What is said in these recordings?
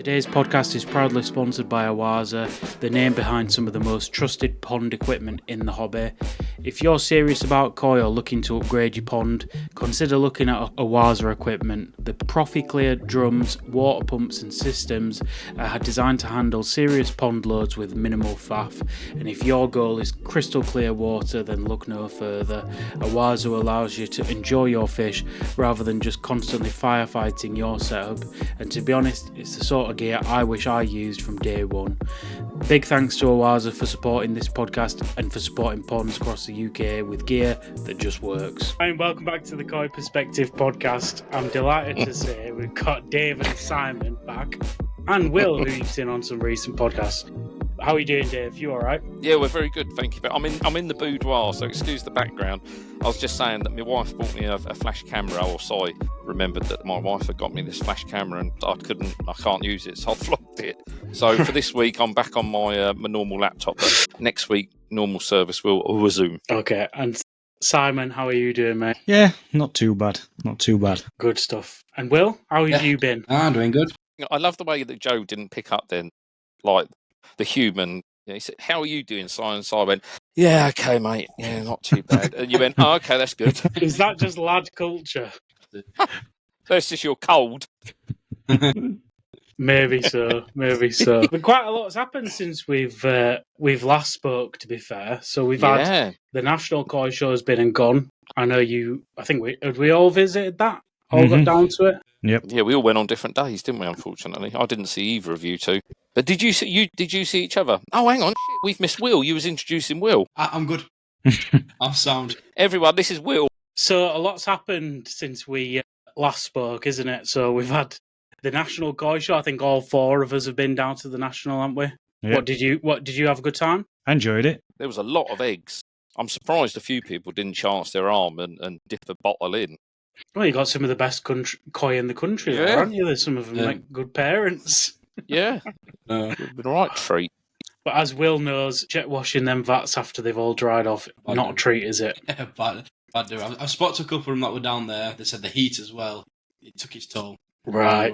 Today's podcast is proudly sponsored by Awaza, the name behind some of the most trusted pond equipment in the hobby. If you're serious about koi or looking to upgrade your pond, consider looking at Awaza equipment. The Profi-clear drums, water pumps and systems are designed to handle serious pond loads with minimal faff. And if your goal is crystal clear water, then look no further. Awaza allows you to enjoy your fish rather than just constantly firefighting your setup. And to be honest, it's the sort of gear I wish I used from day one. Big thanks to Awaza for supporting this podcast and for supporting ponds across the UK with gear that just works. And welcome back to the Koi Perspective podcast. I'm delighted to say we've got Dave and Simon back, and Will, who you've seen on some recent podcasts. How are you doing, Dave? You all right? Yeah, we're very good, thank you. But I'm in the boudoir, so excuse the background. I was just saying that my wife bought me a flash camera, or so I remembered that my wife had got me this flash camera, and I can't use it, so I flopped it. So for this week, I'm back on my normal laptop. But next week, normal service will resume. Okay, and Simon, how are you doing, mate? Yeah, not too bad. Good stuff. And Will, how have you been? I'm doing good. I love the way that Joe didn't pick up then, like the human. He said, "How are you doing, Simon?" So I went, "Yeah, okay, mate. Yeah, not too bad." And you went, "Oh, okay, that's good." Is that just lad culture? That's just your cold. Maybe so. But quite a lot's happened since we've last spoke, to be fair. So we've had the National Koi Show has been and gone. I know you. I think we all visited that. All got down to it. Yep. Yeah, we all went on different days, didn't we? Unfortunately, I didn't see either of you two. But did you see each other? Oh, hang on, we've missed Will. You was introducing Will. I'm good. I'm sound. Everyone, this is Will. So a lot's happened since we last spoke, isn't it? So we've had the National Koi Show. I think all four of us have been down to the National, haven't we? Yep. What did you have a good time? I enjoyed it. There was a lot of eggs. I'm surprised a few people didn't chance their arm and dip a bottle in. Well, you got some of the best koi in the country, there, aren't you? There's some of them like good parents. Yeah, it's been a right treat. But as Will knows, jet washing them vats after they've all dried off, not a treat, is it? Yeah, bad do. I've spotted a couple of them that were down there. They said the heat as well. It took its toll. Right.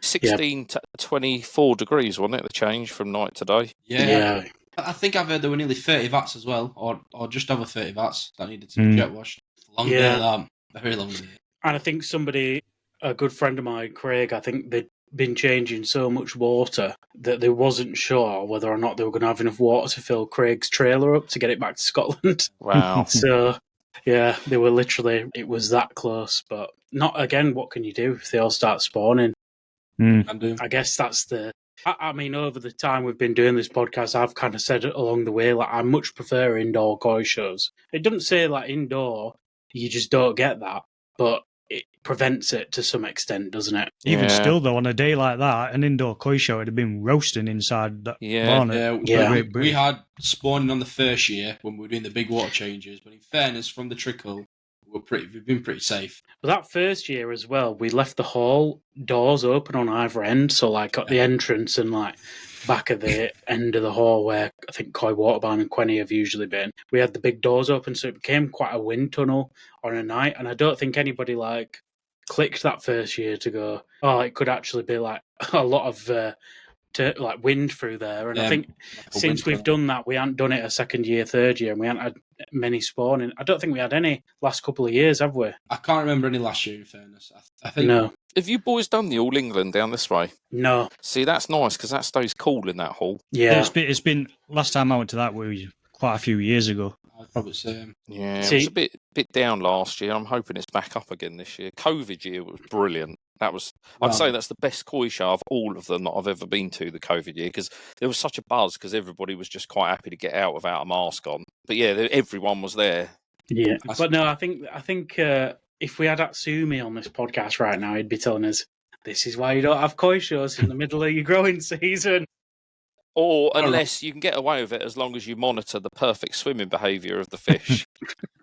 16 to 24 degrees, wasn't it, the change from night to day? Yeah. I think I've heard there were nearly 30 vats as well, or just over 30 vats that needed to be jet washed. Long day, that. Very long day. And I think a good friend of mine, Craig, I think they'd been changing so much water that they wasn't sure whether or not they were going to have enough water to fill Craig's trailer up to get it back to Scotland. Wow. So, yeah, they were literally, it was that close. But not, again, what can you do if they all start spawning? I guess that's I mean, over the time we've been doing this podcast, I've kind of said it along the way, like, I much prefer indoor koi shows. It doesn't say, like, indoor, you just don't get that, but it prevents it to some extent, doesn't it? Even still, though, on a day like that, an indoor koi show would have been roasting inside that barn. We had spawning on the first year when we were doing the big water changes, but in fairness, from the trickle, we've been pretty safe. But that first year as well, we left the hall doors open on either end, so like at the entrance and like back at the end of the hall where I think Koi Waterbarn and Quenny have usually been, we had the big doors open, so it became quite a wind tunnel on a night, and I don't think anybody like clicked that first year to go, oh, it could actually be like a lot of like wind through there. And I think since we've done that, we haven't done it a second year, third year, and we haven't had many spawning. I don't think we had any last couple of years, have we? I can't remember any last year, in fairness. I think no. Have you boys done the All England down this way? No. See, that's nice because that stays cool in that hall. Yeah. It's been last time I went to that was quite a few years ago. I'd probably say. Yeah, it was a bit down last year. I'm hoping it's back up again this year. COVID year was brilliant. I'd say that's the best koi show of all of them that I've ever been to, the COVID year, because there was such a buzz because everybody was just quite happy to get out without a mask on. But yeah, everyone was there. Yeah, but no, I think if we had Atsumi on this podcast right now, he'd be telling us, this is why you don't have koi shows in the middle of your growing season. Or unless you can get away with it as long as you monitor the perfect swimming behaviour of the fish.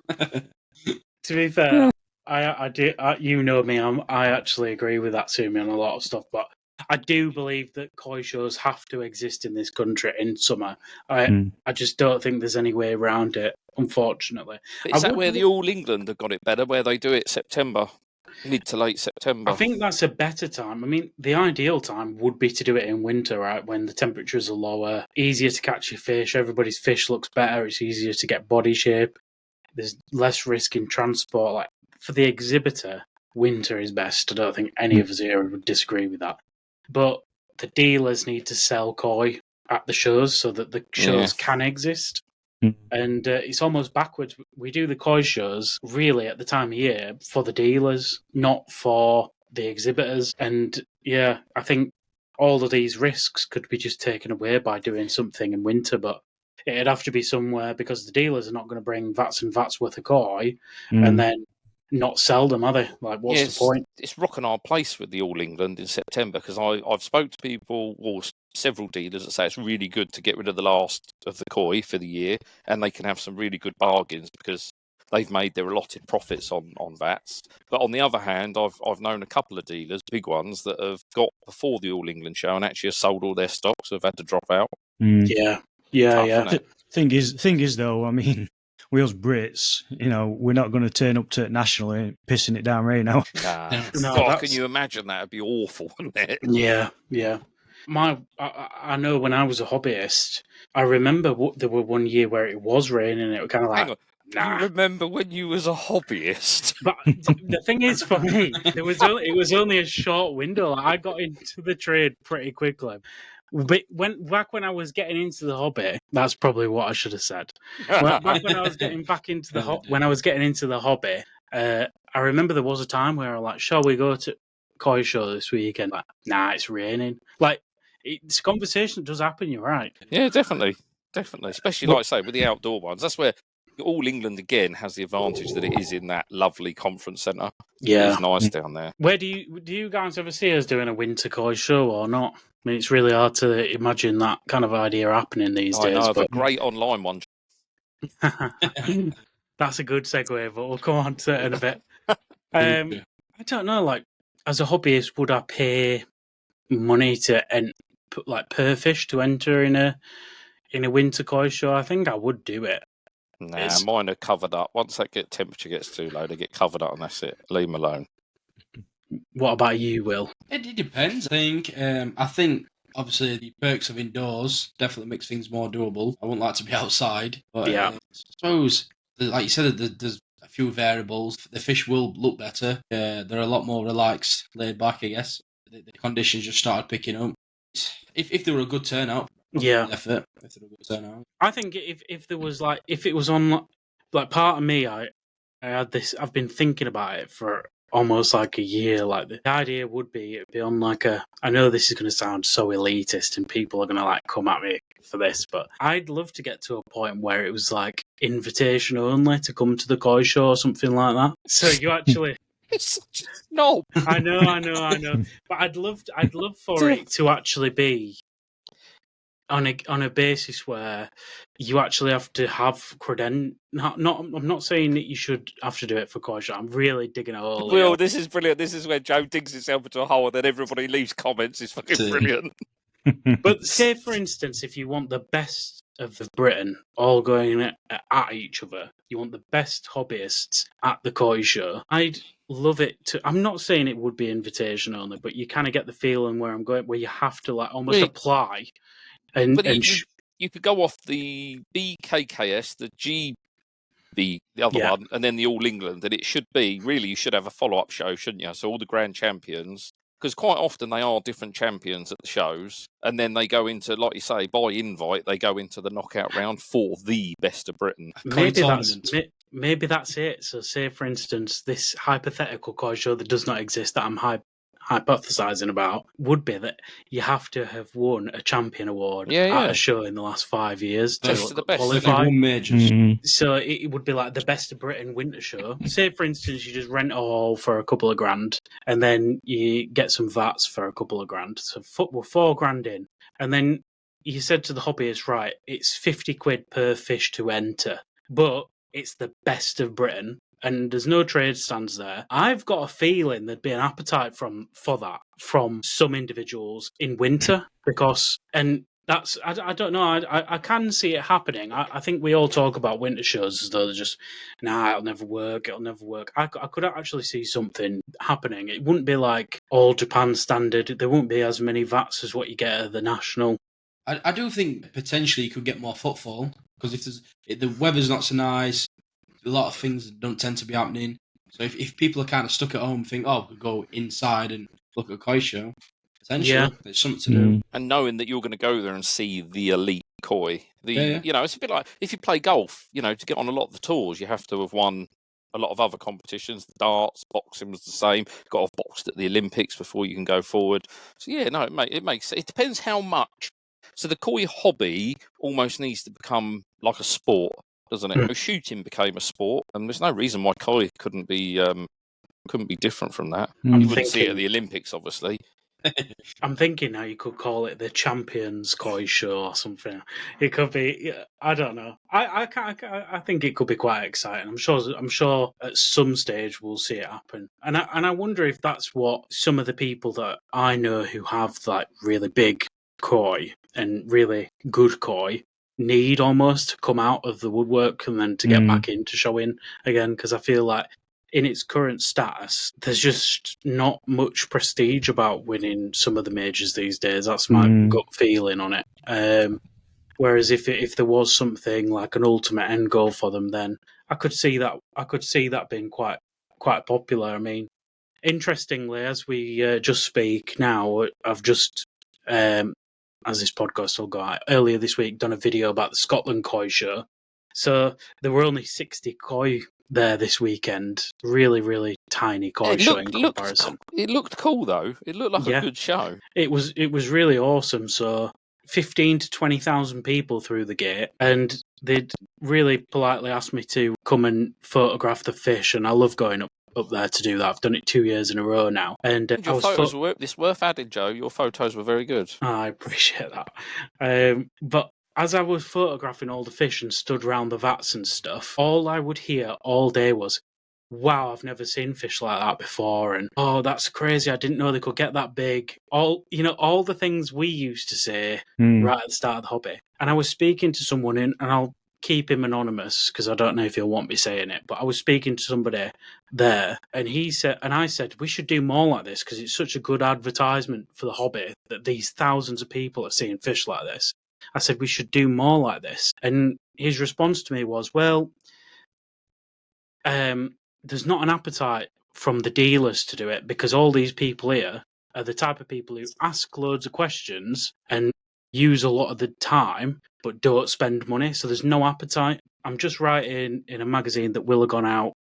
To be fair, I do. You know me. I actually agree with Atsumi on a lot of stuff, but I do believe that koi shows have to exist in this country in summer. I just don't think there's any way around it, unfortunately. But is that where the All England have got it better, where they do it September? Mid to late September. I think that's a better time. I mean, the ideal time would be to do it in winter, right? When the temperatures are lower, easier to catch your fish, everybody's fish looks better, it's easier to get body shape, there's less risk in transport. Like, for the exhibitor, winter is best. I don't think any of us here would disagree with that. But the dealers need to sell koi at the shows so that the shows can exist. And it's almost backwards. We do the koi shows really at the time of year for the dealers, not for the exhibitors. And yeah, I think all of these risks could be just taken away by doing something in winter, but it'd have to be somewhere because the dealers are not going to bring vats and vats worth of koi and then not sell them, are they? Like, what's the point? It's rocking our place with the All England in September because I've spoke to people, or several dealers that say it's really good to get rid of the last of the koi for the year, and they can have some really good bargains because they've made their allotted profits on vats. But on the other hand, I've known a couple of dealers, big ones, that have got before the All England show and actually have sold all their stocks, so have had to drop out. Yeah. Thing is, though, I mean, we as Brits, we're not going to turn up to National and pissing it down right now. No, can you imagine that? It'd be awful, wouldn't it? Yeah. I know when I was a hobbyist, I remember there were one year where it was raining. It was kind of like, hang on. Nah. You remember when you was a hobbyist? But the thing is, for me, it was only a short window. Like, I got into the trade pretty quickly. But back when I was getting into the hobby, that's probably what I should have said. Back when I was getting into the hobby, I remember there was a time where I was like, "Shall we go to koi show this weekend?" Like, nah, it's raining. Like, it's a conversation that does happen. You're right. Yeah, definitely. Especially like I say with the outdoor ones. That's where All England again has the advantage that it is in that lovely conference centre. Yeah, it's nice down there. Where do you guys ever see us doing a winter koi show or not? I mean, it's really hard to imagine that kind of idea happening these days. I know of a great online one. That's a good segue, but we'll come on to it in a bit. I don't know, like, as a hobbyist, would I pay money to per fish to enter in a winter koi show? I think I would do it. Nah, mine are covered up. Once that temperature gets too low, they get covered up and that's it. Leave them alone. What about you, Will? It depends. I think obviously the perks of indoors definitely makes things more doable. I wouldn't like to be outside, but yeah, I suppose, like you said, there's a few variables. The fish will look better. They're a lot more relaxed, laid back, I guess. The conditions just started picking up. If there were a good turnout, effort. If there were a good turnout, I think if there was if it was on part of me, I had this. I've been thinking about it for almost like a year. Like, the idea would be it'd be on I know this is going to sound so elitist and people are going to come at me for this, but I'd love to get to a point where it was invitation only to come to the koi show or something like that. So you actually. No, I know. But I'd love for it to actually be on a basis where you actually have to have I'm not saying that you should have to do it for koi show. I'm really digging a hole. Well, this is brilliant. This is where Joe digs himself into a hole and then everybody leaves comments. It's fucking brilliant. But say, for instance, if you want the best of Britain all going at each other, you want the best hobbyists at the koi show, I'd love it to. I'm not saying it would be invitation only, but you kind of get the feeling where I'm going, where you have to almost apply. You could go off the BKKS, the GB, the other one, and then the All England. And it should be, really, you should have a follow-up show, shouldn't you? So all the grand champions, because quite often they are different champions at the shows, and then they go into, like you say, by invite, they go into the knockout round for the best of Britain. Maybe that's it. So say, for instance, this hypothetical koi show that does not exist that I'm hypothesizing about would be that you have to have won a champion award at a show in the last 5 years to qualify. So it would be like the best of Britain winter show. Say, for instance, you just rent a hall for a couple of grand and then you get some vats for a couple of grand. So we're $4,000 in. And then you said to the hobbyist, right, it's 50 quid per fish to enter, but it's the best of Britain. And there's no trade stands there. I've got a feeling there'd be an appetite for that from some individuals in winter, because, and I don't know. I can see it happening. I think we all talk about winter shows as though they're just, nah, it'll never work. It'll never work. I could actually see something happening. It wouldn't be like all Japan standard. There wouldn't be as many VATs as what you get at the national. I do think potentially you could get more footfall because if the weather's not so nice, a lot of things don't tend to be happening. So if people are kind of stuck at home, think, oh, we could go inside and look at a koi show. Potentially, there's something to do. And knowing that you're going to go there and see the elite koi, Yeah. you know, it's a bit like if you play golf. You know, to get on a lot of the tours, you have to have won a lot of other competitions. The darts, boxing was the same. Got off boxed at the Olympics before you can go forward. So yeah, no, it makes it depends how much. So the koi hobby almost needs to become like a sport, doesn't it? Shooting became a sport, and there's no reason why koi couldn't be different from that. You wouldn't see it at the Olympics, obviously. I'm thinking how you could call it the Champions Koi Show or something. It could be. I don't know. I think it could be quite exciting. I'm sure at some stage we'll see it happen. And I wonder if that's what some of the people that I know who have like really big koi and really good koi need almost to come out of the woodwork and then to get back into showing again, because I feel like in its current status, there's just not much prestige about winning some of the majors these days. That's my gut feeling on it. Whereas if there was something like an ultimate end goal for them, then I could see that being quite popular. I mean, interestingly, as we just speak now, I've just as this podcast will go out, earlier this week done a video about the Scotland Koi Show. So there were only 60 koi there this weekend. Really, really tiny koi show in comparison. It looked cool though. It looked like a good show. It was really awesome. So 15 to 20,000 people through the gate, and they'd really politely asked me to come and photograph the fish, and I love going up there to do that. I've done it 2 years in a row now. And your photos were this worth adding, Joe. Your photos were very good. I appreciate that. But as I was photographing all the fish and stood around the vats and stuff, all I would hear all day was, wow, I've never seen fish like that before. And, oh, that's crazy. I didn't know they could get that big. All the things we used to say right at the start of the hobby. And I was speaking to someone and I'll keep him anonymous because I don't know if he'll want me saying it, but I was speaking to somebody there and I said, we should do more like this because it's such a good advertisement for the hobby that these thousands of people are seeing fish like this. I said, we should do more like this. And his response to me was, well, there's not an appetite from the dealers to do it because all these people here are the type of people who ask loads of questions and use a lot of the time but don't spend money. So there's no appetite. I'm just writing in a magazine that will have gone out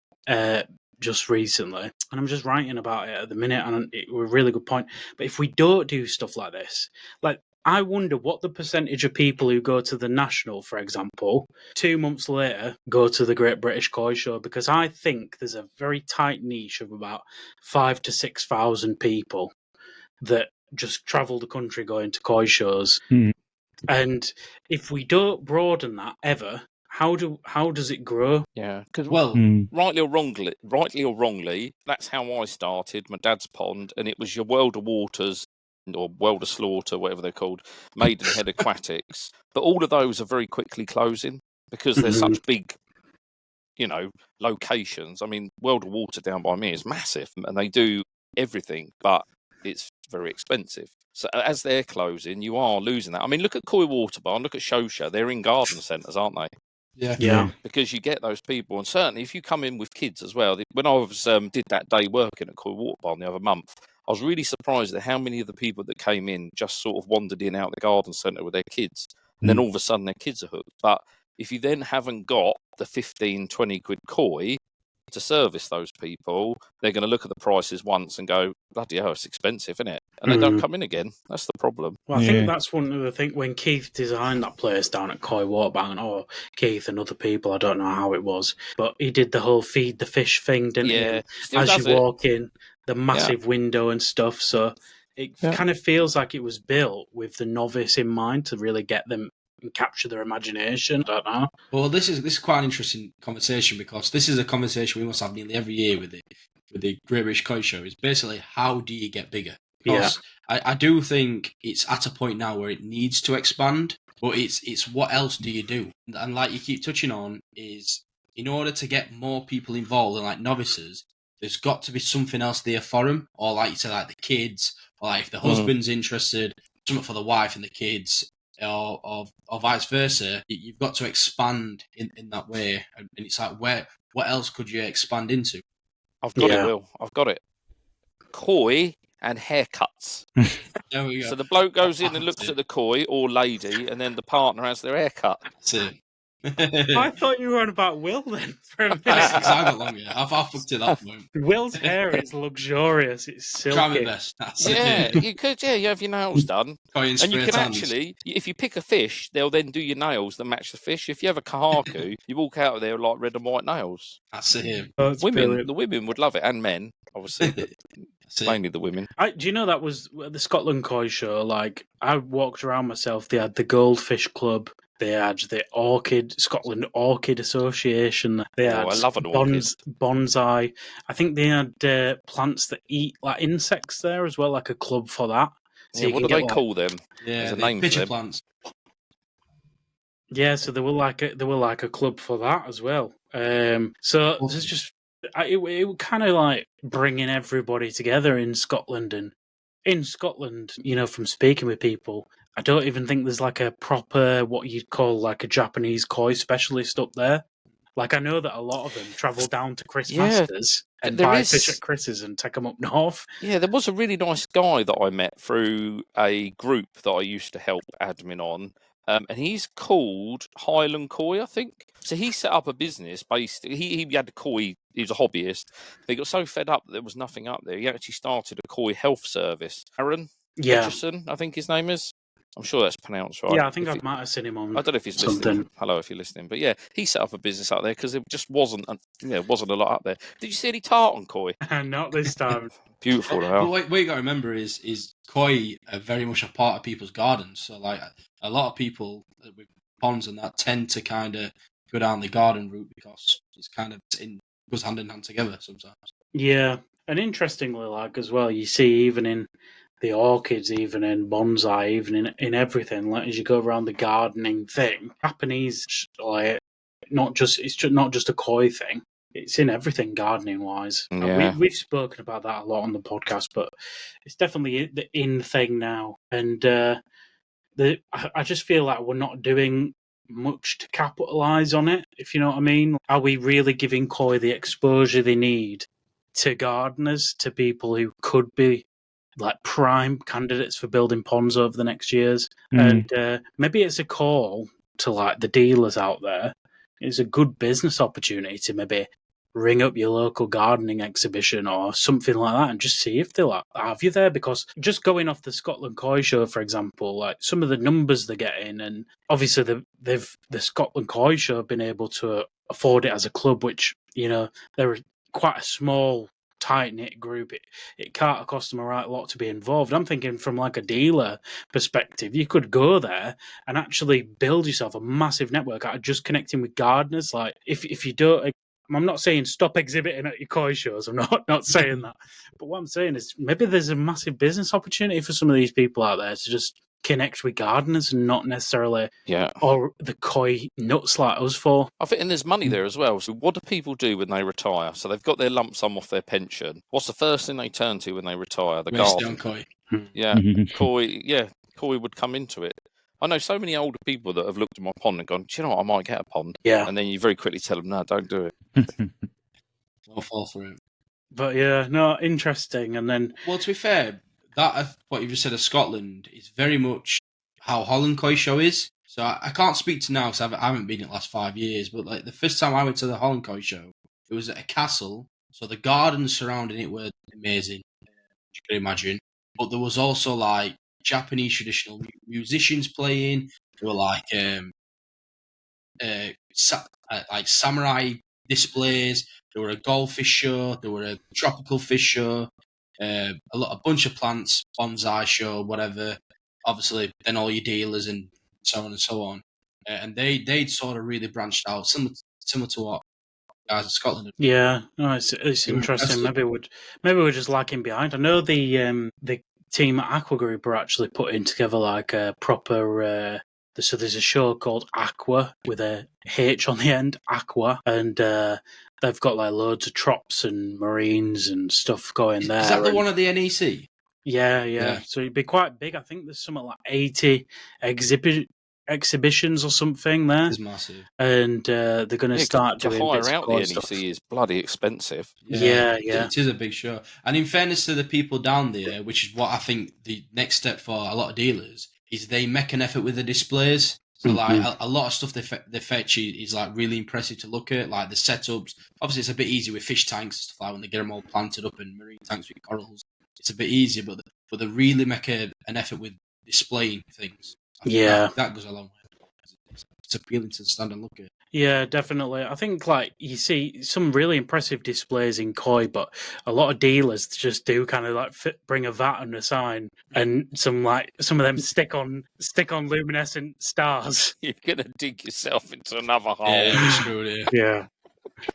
just recently, and I'm just writing about it at the minute, and it was a really good point. But if we don't do stuff like this, like, I wonder what the percentage of people who go to the National, for example, 2 months later go to the Great British Koi Show, because I think there's a very tight niche of about 5,000 to 6,000 people that just travel the country going to koi shows. And if we don't broaden that ever, how does it grow? Yeah, because rightly or wrongly, that's how I started my dad's pond, and it was your World of Waters or World of Slaughter, whatever they're called, Maidenhead Aquatics. But all of those are very quickly closing because they're such big, locations. I mean, World of Water down by me is massive, and they do everything, but it's very expensive. So as they're closing, you are losing that. I mean, look at Koi Water Bar, look at Shosha. They're in garden centres, aren't they? Yeah. Because you get those people, and certainly if you come in with kids as well. When I was did that day working at Koi Water Bar the other month, I was really surprised at how many of the people that came in just sort of wandered in out the garden centre with their kids, and then all of a sudden their kids are hooked. But if you then haven't got the 15, 20 quid koi to service those people, they're going to look at the prices once and go, bloody hell, it's expensive, isn't it? And they don't come in again. That's the problem. Well, I think that's one of the things when Keith designed that place down at Koi Waterbank, or Keith and other people, I don't know how it was, but he did the whole feed the fish thing, didn't he? As you walk in, the massive window and stuff. So it kind of feels like it was built with the novice in mind to really get them and capture their imagination. I don't know. Well, this is quite an interesting conversation, because this is a conversation we must have nearly every year with the Great British Koi Show. Is basically, how do you get bigger? Because I do think it's at a point now where it needs to expand, but it's what else do you do? And like you keep touching on, is in order to get more people involved and like novices, there's got to be something else there for them, or like you said, like the kids, or like if the husband's interested, something for the wife and the kids, or vice versa. You've got to expand in that way, and it's like what else could you expand into? I've got it, Will. I've got it. Koi and haircuts. There we go. So the bloke goes in and looks at the koi or lady, and then the partner has their haircut. That's it. I thought you were on about Will then for a minute. I got longer. I've fucked to that point. Will's hair is luxurious. It's silky. Try my best. That's Yeah, you could. Yeah, you have your nails done, Koi and you can actually, if you pick a fish, they'll then do your nails that match the fish. If you have a kahaku, you walk out of there like red and white nails. That's it. Oh, The women would love it, and men, obviously. Mainly the women. Do you know that was the Scotland Koi show? Like, I walked around myself. They had the Goldfish Club. They had the Scotland Orchid Association. They had I love an orchid. bonsai. I think they had plants that eat like insects there as well, like a club for that. So what do they call them? Yeah, there's a name for them. Plants. Yeah, so they were like a club for that as well. So there's just it kind of like bringing everybody together in Scotland, and in Scotland, you know, from speaking with people, I don't even think there's like a proper what you'd call like a Japanese koi specialist up there. Like, I know that a lot of them travel down to Chris Masters and buy fish at Chris's and take them up north. Yeah, there was a really nice guy that I met through a group that I used to help admin on. And he's called Highland Koi, I think. So he set up a business based. He had a koi. He was a hobbyist. He got so fed up that there was nothing up there. He actually started a koi health service. Aaron Hutchison, I think his name is. I'm sure that's pronounced right. Yeah, I think I might have seen him on. I don't know if he's listening. Hello, if you're listening. But yeah, he set up a business out there because there just wasn't a lot up there. Did you see any tartan koi? Not this time. Beautiful. But what you got to remember is koi are very much a part of people's gardens. So like a lot of people with ponds and that tend to kind of go down the garden route because it's kind of goes hand in hand together sometimes. Yeah, and interestingly, like as well, you see even in the orchids, even in bonsai, even in everything, like as you go around the gardening thing, Japanese, like not just a koi thing. It's in everything gardening wise. Yeah. We've spoken about that a lot on the podcast, but it's definitely the in thing now. And I just feel like we're not doing much to capitalise on it, if you know what I mean. Are we really giving koi the exposure they need to gardeners, to people who could be like prime candidates for building ponds over the next years? And maybe it's a call to like the dealers out there. It's a good business opportunity to maybe ring up your local gardening exhibition or something like that and just see if they'll have you there. Because just going off the Scotland Koi show, for example, like some of the numbers they're getting, and obviously the Scotland Koi show have been able to afford it as a club, which, you know, they're quite a small, tight-knit group. It can't cost them a right lot to be involved. I'm thinking from like a dealer perspective, you could go there and actually build yourself a massive network out of just connecting with gardeners. Like if you don't, I'm not saying stop exhibiting at your koi shows. I'm not saying that. But what I'm saying is maybe there's a massive business opportunity for some of these people out there to just connect with gardeners and not necessarily or the koi nuts like us for. I think, and there's money there as well. So what do people do when they retire? So they've got their lump sum off their pension. What's the first thing they turn to when they retire? The garden. Koi. Yeah, koi. Yeah, koi would come into it. I know so many older people that have looked at my pond and gone, do you know what, I might get a pond. Yeah. And then you very quickly tell them, no, don't do it. I'll fall for it. But yeah, no, interesting. And then, well, to be fair, that what you just said of Scotland is very much how Holland Koi show is. So I can't speak to now because I haven't been in the last 5 years. But like the first time I went to the Holland Koi show, it was at a castle. So the gardens surrounding it were amazing, you can imagine. But there was also like Japanese traditional musicians playing. There were like samurai displays. There were a goldfish show. There were a tropical fish show. A bunch of plants, bonsai show, whatever. Obviously, then all your dealers and so on and so on. And they'd sort of really branched out, similar to what guys in Scotland. Yeah, no, it's interesting. Maybe we're just lagging behind. I know the team at Aqua Group are actually putting together like a proper. So there's a show called Aqua with a H on the end, Aqua, and they've got like loads of trops and marines and stuff going there. Is that the one at the NEC? Yeah. So it'd be quite big. I think there's something like 80 exhibitions or something there. It's massive. And they're going to start to doing hire bits out of the stuff. NEC is bloody expensive. Yeah. It is a big show. And in fairness to the people down there, which is what I think the next step for a lot of dealers, is they make an effort with the displays. So like a lot of stuff they fetch is like really impressive to look at, like the setups. Obviously, it's a bit easier with fish tanks and stuff like when they get them all planted up in marine tanks with corals. It's a bit easier, but they really make an effort with displaying things. I think that goes a long way. It's appealing to stand and look at. Yeah, definitely. I think like you see some really impressive displays in koi, but a lot of dealers just do kind of like bring a vat and a sign, and some of them stick on luminescent stars. You're gonna dig yourself into another hole. Yeah, screwed it. Yeah,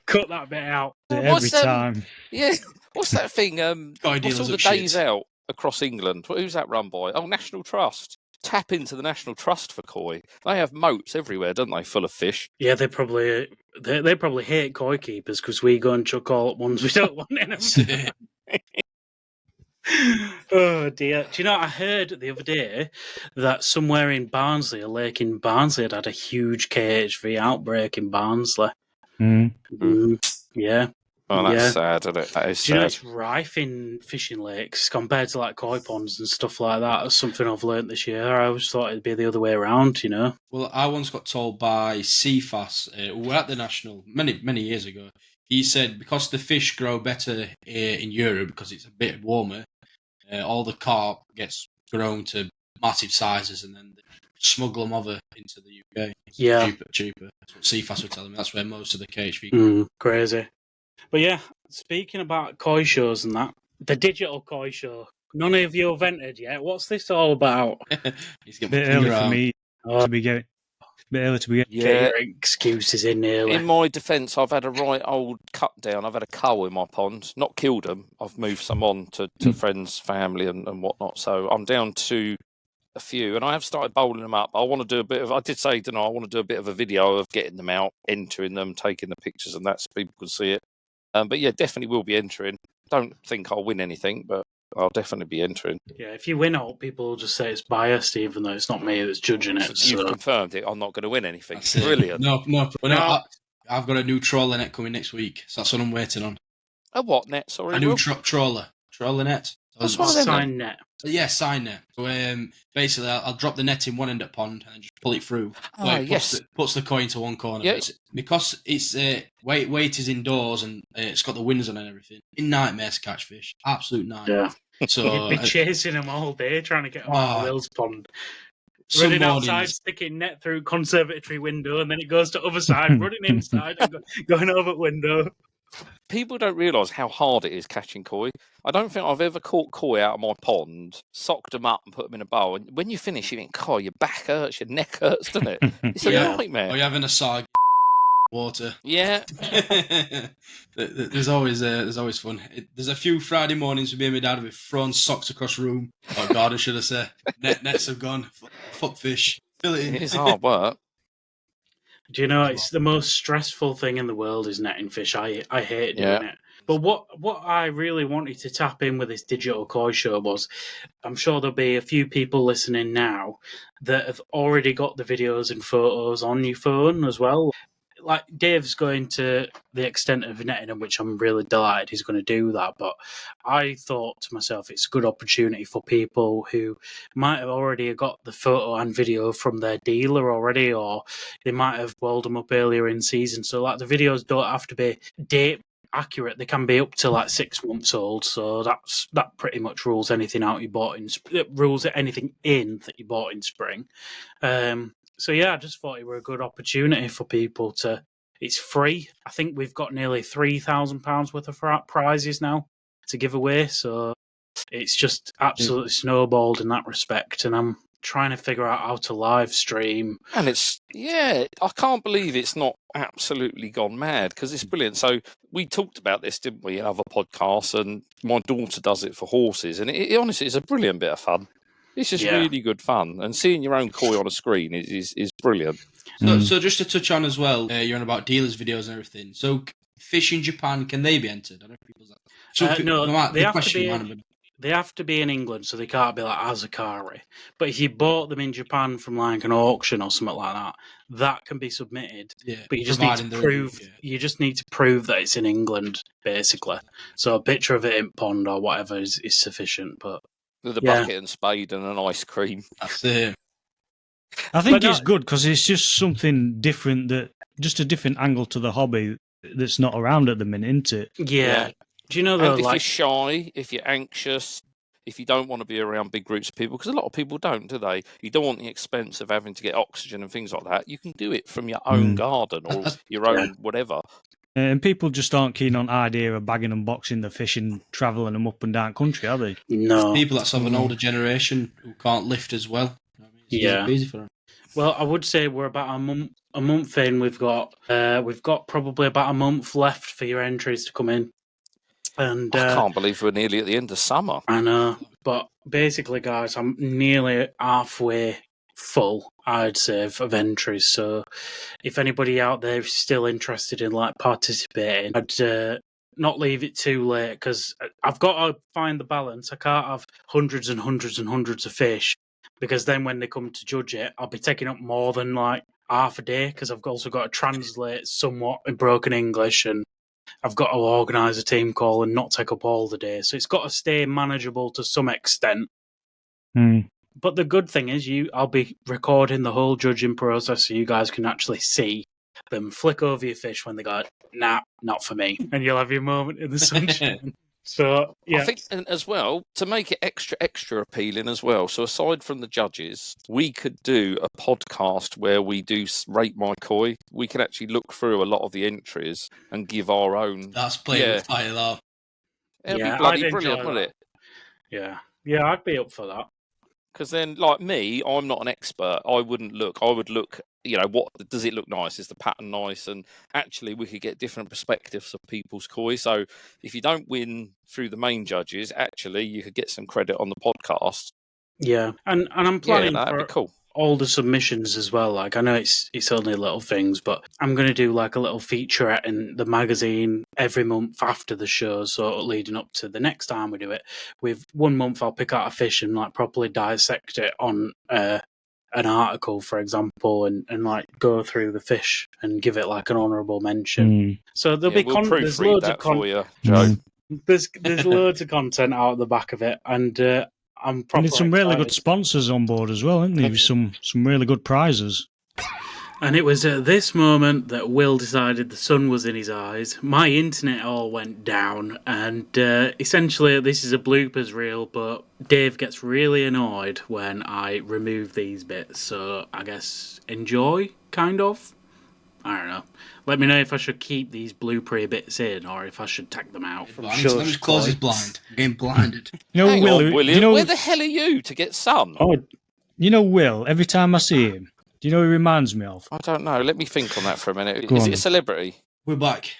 cut that bit out every time. Yeah, what's that thing? What's all the days shit. out across England? Who's that run by? Oh, National Trust. Tap into the National Trust for koi. They have moats everywhere, don't they, full of fish? Yeah, they probably hate koi keepers because we go and chuck all at ones we don't want in them. Oh dear! Do you know? I heard the other day that somewhere in Barnsley, a lake in Barnsley, had a huge KHV outbreak in Barnsley. Yeah. Oh, that's sad, isn't it? That is sad. Do you know it's rife in fishing lakes compared to like koi ponds and stuff like that? That's something I've learnt this year. I always thought it'd be the other way around, you know? Well, I once got told by CFAS, who were at the National many years ago. He said because the fish grow better in Europe because it's a bit warmer, all the carp gets grown to massive sizes and then they smuggle them over into the UK. Yeah. Cheaper. That's what CFAS were telling me. That's where most of the KHV crazy. But yeah, speaking about koi shows and that, the digital koi show, none of you have entered yet. What's this all about? He's a bit early for me to be getting. Bit early to be getting. Get your excuses in early. In my defence, I've had a right old cut down. I've had a cull in my pond. Not killed them. I've moved some on to friends, family, and whatnot. So I'm down to a few, and I have started bowling them up. I want to do a bit of. I did say, I want to do a bit of a video of getting them out, entering them, taking the pictures, and that so people can see it. But yeah, definitely will be entering. Don't think I'll win anything, but I'll definitely be entering. Yeah, if you win out, people will just say it's biased, even though it's not me that's judging it. You've confirmed it. I'm not going to win anything. Brilliant. No. I've got a new trawler net coming next week, so that's what I'm waiting on. A what net? Sorry, a new trawler net. That's one of them. Sign net. Yeah, sign net. So basically, I'll drop the net in one end of the pond and just pull it through. Puts the koi into one corner. Yeah. Because it's weight is indoors and it's got the winds on and everything. In nightmares to catch fish. Absolute nightmare. Yeah. So you'd be chasing them all day trying to get them out of Will's pond. Running outside, sticking net through conservatory window, and then it goes to other side, running inside and going over window. People don't realise how hard it is catching koi. I don't think I've ever caught koi out of my pond, socked them up and put them in a bowl. And when you finish, you think, your back hurts, your neck hurts, doesn't it? It's a nightmare. Or you're having a side water. Yeah. There's always fun. There's a few Friday mornings with me and my dad with thrown socks across the room. Oh God, I should have said. Nets have gone. Fuck fish. Fill it in. It's hard work. Do you know it's the most stressful thing in the world is netting fish. I hate doing it. But what I really wanted to tap in with this digital koi show was, I'm sure there'll be a few people listening now that have already got the videos and photos on your phone as well. Like Dave's going to the extent of netting them, which I'm really delighted he's going to do that. But I thought to myself, it's a good opportunity for people who might have already got the photo and video from their dealer already, or they might have welled them up earlier in season. So like the videos don't have to be date accurate. They can be up to like 6 months old. So that pretty much rules anything out you bought it rules anything in that you bought in spring. So yeah, I just thought it were a good opportunity for people to. It's free. I think we've got nearly £3,000 worth of prizes now to give away. So it's just absolutely snowballed in that respect, and I'm trying to figure out how to live stream. And I can't believe it's not absolutely gone mad because it's brilliant. So we talked about this, didn't we, in other podcasts, and my daughter does it for horses, and it honestly is a brilliant bit of fun. It's just really good fun, and seeing your own koi on a screen is brilliant. So just to touch on as well, you're on about dealers' videos and everything. So fish in Japan, can they be entered? I don't know if people's no, they have to be in England, so they can't be like Azakari. But if you bought them in Japan from like an auction or something like that, that can be submitted. Yeah, but you just need to prove. You just need to prove that it's in England, basically. So a picture of it in pond or whatever is sufficient. But with a bucket and spade and an ice cream. That's it. I think it's good because it's just something different, just a different angle to the hobby that's not around at the minute, isn't it? Yeah. Do you know though? And if you're shy, if you're anxious, if you don't want to be around big groups of people, because a lot of people don't, do they? You don't want the expense of having to get oxygen and things like that. You can do it from your own garden or your own whatever. And people just aren't keen on the idea of bagging and boxing the fish and travelling them up and down country, are they? No. People that's of an older generation who can't lift as well. It's easy for them. Well, I would say we're about a month in. We've got probably about a month left for your entries to come in. And I can't believe we're nearly at the end of summer. I know, but basically, guys, I'm nearly halfway full, I'd say, of entries. So if anybody out there is still interested in like participating, I'd not leave it too late because I've got to find the balance. I can't have hundreds and hundreds and hundreds of fish because then when they come to judge it, I'll be taking up more than like half a day because I've also got to translate somewhat in broken English and I've got to organise a team call and not take up all the day. So it's got to stay manageable to some extent. But the good thing is I'll be recording the whole judging process so you guys can actually see them flick over your fish when they go, nah, not for me. And you'll have your moment in the sunshine. So, yeah. I think, and as well, to make it extra appealing as well, so aside from the judges, we could do a podcast where we do Rate My Koi. We can actually look through a lot of the entries and give our own... That's playing with fire, though. It'd be bloody brilliant, wouldn't it? Yeah, I'd be up for that. Because then, like me, I'm not an expert. I wouldn't look. I would look, what does it look nice? Is the pattern nice? And actually, we could get different perspectives of people's koi. So if you don't win through the main judges, actually, you could get some credit on the podcast. Yeah, and I'm planning that'd be cool. All the submissions as well. Like I know it's only little things, but I'm going to do like a little featurette in the magazine every month after the show, so leading up to the next time we do it. With 1 month, I'll pick out a fish and like properly dissect it on an article, for example, and like go through the fish and give it like an honourable mention. So there'll be there's loads of for you, Joe. There's loads of content out the back of it, and I'm probably need some really good sponsors on board as well, isn't there? Some really good prizes. And it was at this moment that Will decided the sun was in his eyes. My internet all went down, and essentially this is a bloopers reel, but Dave gets really annoyed when I remove these bits. So I guess enjoy, kind of. I don't know. Let me know if I should keep these bloopery bits in or if I should take them out. Let me just close his blind. I'm getting blinded. Hang on, William, where the hell are you to get sun? Oh, Will, every time I see him, do you know who he reminds me of? I don't know. Let me think on that for a minute. Is it a celebrity? We're back.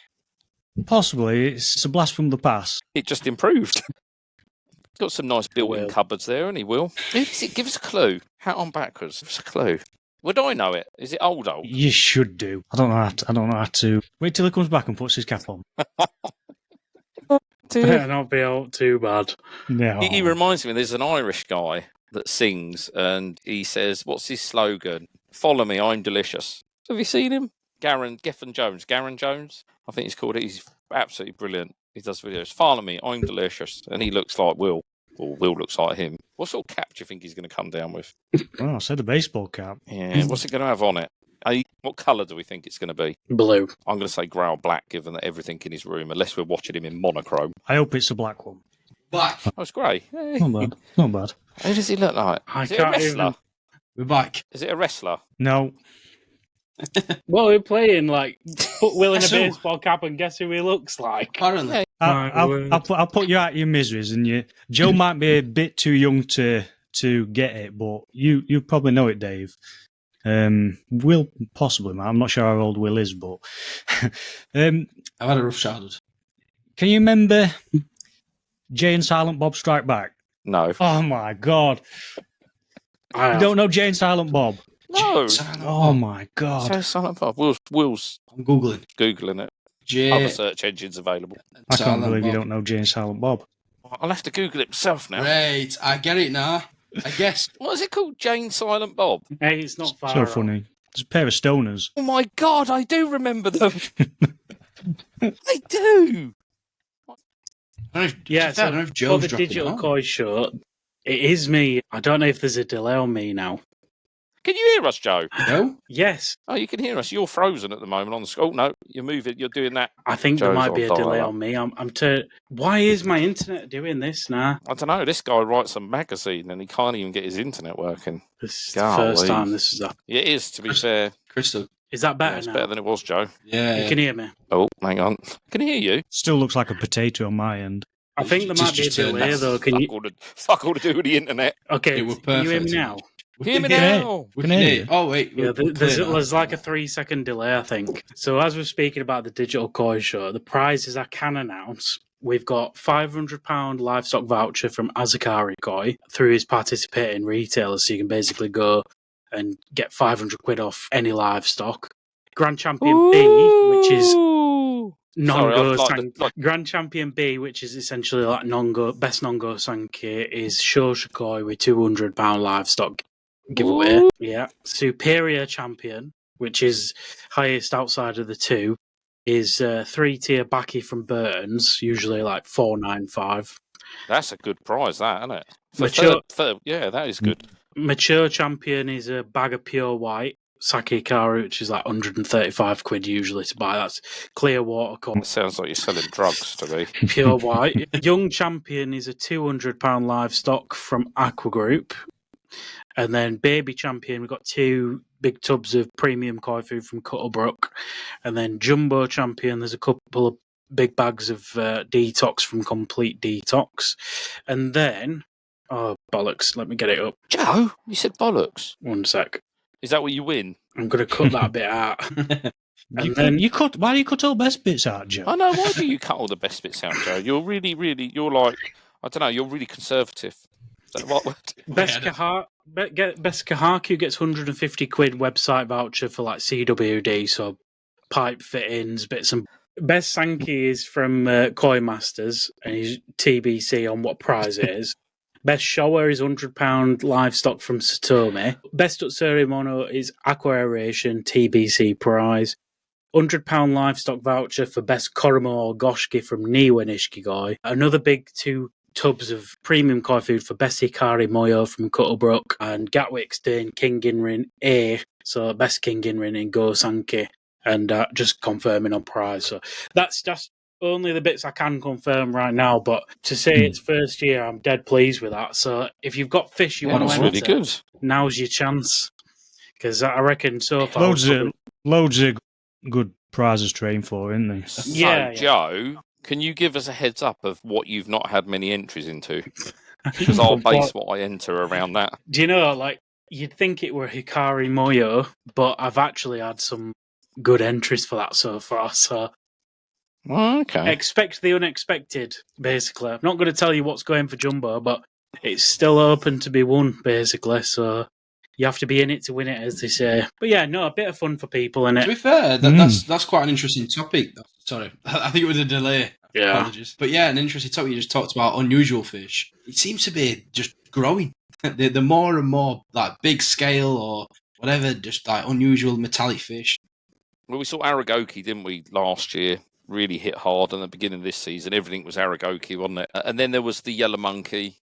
Possibly. It's a blast from the past. It just improved. Got some nice built-in cupboards there, hasn't he, Will? Give us a clue. Hat on backwards. Give us a clue. Would I know it? Is it old? You should do. I don't know how to. Wait till he comes back and puts his cap on. Better not be out too bad. No. He reminds me, there's an Irish guy that sings and he says, what's his slogan? Follow me, I'm delicious. Have you seen him? Garen Jones. I think he's called it. He's absolutely brilliant. He does videos. Follow me, I'm delicious. And he looks like Will. Or Will looks like him. What sort of cap do you think he's going to come down with? Oh, I said a baseball cap. Yeah, what's it going to have on it? What colour do we think it's going to be? Blue. I'm going to say grey or black, given that everything in his room, unless we're watching him in monochrome. I hope it's a black one. Black. Oh, it's grey. Hey. Not bad. Who does he look like? Is it a wrestler? We're back. Is it a wrestler? No. Well, we're playing, like, put Will in a baseball cap and guess who he looks like. Apparently. I'll put you out of your miseries, and Joe might be a bit too young to to get it, but you probably know it, Dave. Will possibly, man. I'm not sure how old Will is, but I've had a rough childhood. can you remember Jay and Silent Bob Strike Back? No. Oh my god! You don't know Jay and Silent Bob? No. Oh my god! So Silent Bob. Will's I'm googling it. Jay. Other search engines available. I can't Silent believe you Bob. don't know Jay and Silent Bob. I'll have to Google it myself now. Right, I get it now. I guess. What is it called? Jane Silent Bob? Hey, it's not far So off. funny. There's a pair of stoners. Oh my god, I do remember them. I do. Yeah, I so don't know if for Joe's the dropping digital it on. koi show, it is me. I don't know if there's a delay on me now. Can you hear us, Joe? No? Yes, Oh, you can hear us. You're frozen at the moment on the screen. Oh, no, you're moving. You're doing that. I think there Joe's might be a on delay dial-up. on me. Why is my internet doing this now? I don't know. This guy writes a magazine and he can't even get his internet working. This is Golly. the first time this is up. It is, to be fair. Crystal. Is that Yeah, better it's now? better than it was, Joe. Yeah. You can hear me. Oh, hang on. Can I hear you? Still looks like a potato on my end. I think there might be a Just turn delay that though. Can you? Fuck all to do with the internet. Okay, It were can you hear me perfect. now? Hear me can hear now. We Can can hear hear you. you. Oh, wait. Yeah, there's like a 3-second delay, I think. So as we're speaking about the digital koi show, the prizes I can announce. We've got £500 livestock voucher from Azakari Koi through his participating retailers, so you can basically go and get 500 quid off any livestock. Grand Champion B, which is non-go Grand Champion B, which is essentially like non-go best non-go Sankey, is Shosha Koi with £200 livestock giveaway. Ooh. Yeah. Superior Champion, which is highest outside of the two, is 3-tier Baki from Burton's, usually like 495. That's a good prize, that, isn't it? For Mature- yeah, that is good. Mature Champion is a bag of pure white Sake Karu, which is like 135 quid usually to buy. That's clear water It cup, sounds like you're selling drugs to me. pure white. Young Champion is a £200 livestock from Aqua Group. And then Baby Champion, we've got 2 big tubs of premium koi food from Cuttlebrook. And then Jumbo Champion, there's a couple of big bags of Detox from Complete Detox. And then, oh, bollocks, let me get it up. Joe, you said bollocks. 1 sec. Is that what you win? I'm going to cut that bit out. And then, Why do you cut all best bits out, Joe? I know. Why do you cut all the best bits out, Joe? You're really, you're like, I don't know, you're really conservative. Is that what? Best Kahaku gets 150 quid website voucher for like CWD, so pipe fittings, bits and... Best Sankey is from Koi Masters, and he's TBC on what prize it is. Best Shower is £100 livestock from Satomi. Best Utsuri Mono is Aqua Aeration, TBC prize. £100 livestock voucher for Best Koromo or Goshki from Niwa Nishikigoi. Another big 2 tubs of premium koi food for Best Hikari Moyo from Cuttlebrook. And Gatwick's doing King Inrin A, so Best King Inrin in Go Sankey. And just confirming on prize. So that's just only the bits I can confirm right now, but to say it's first year, I'm dead pleased with that. So if you've got fish you want That's to really enter, good. now's your chance. Because I reckon so far... Loads of good prizes to aim for, isn't there? So, Yeah. Joe, can you give us a heads up of what you've not had many entries into? Because I'll base what I enter around that. Do you know, like, you'd think it were Hikari Moyo, but I've actually had some good entries for that so far, so... Oh, okay. Expect the unexpected, basically. I'm not going to tell you what's going for Jumbo, but it's still open to be won, basically, so... You have to be in it to win it, as they say. But yeah, no, a bit of fun for people, To innit? be fair, that's quite an interesting topic. Sorry, I think it was a delay. Yeah. Apologies. But yeah, an interesting topic. You just talked about unusual fish. It seems to be just growing. The more and more like big scale or whatever, just like unusual metallic fish. Well, we saw Aragoki, didn't we, last year? Really hit hard in the beginning of this season. Everything was Aragoki, wasn't it? And then there was the yellow monkey.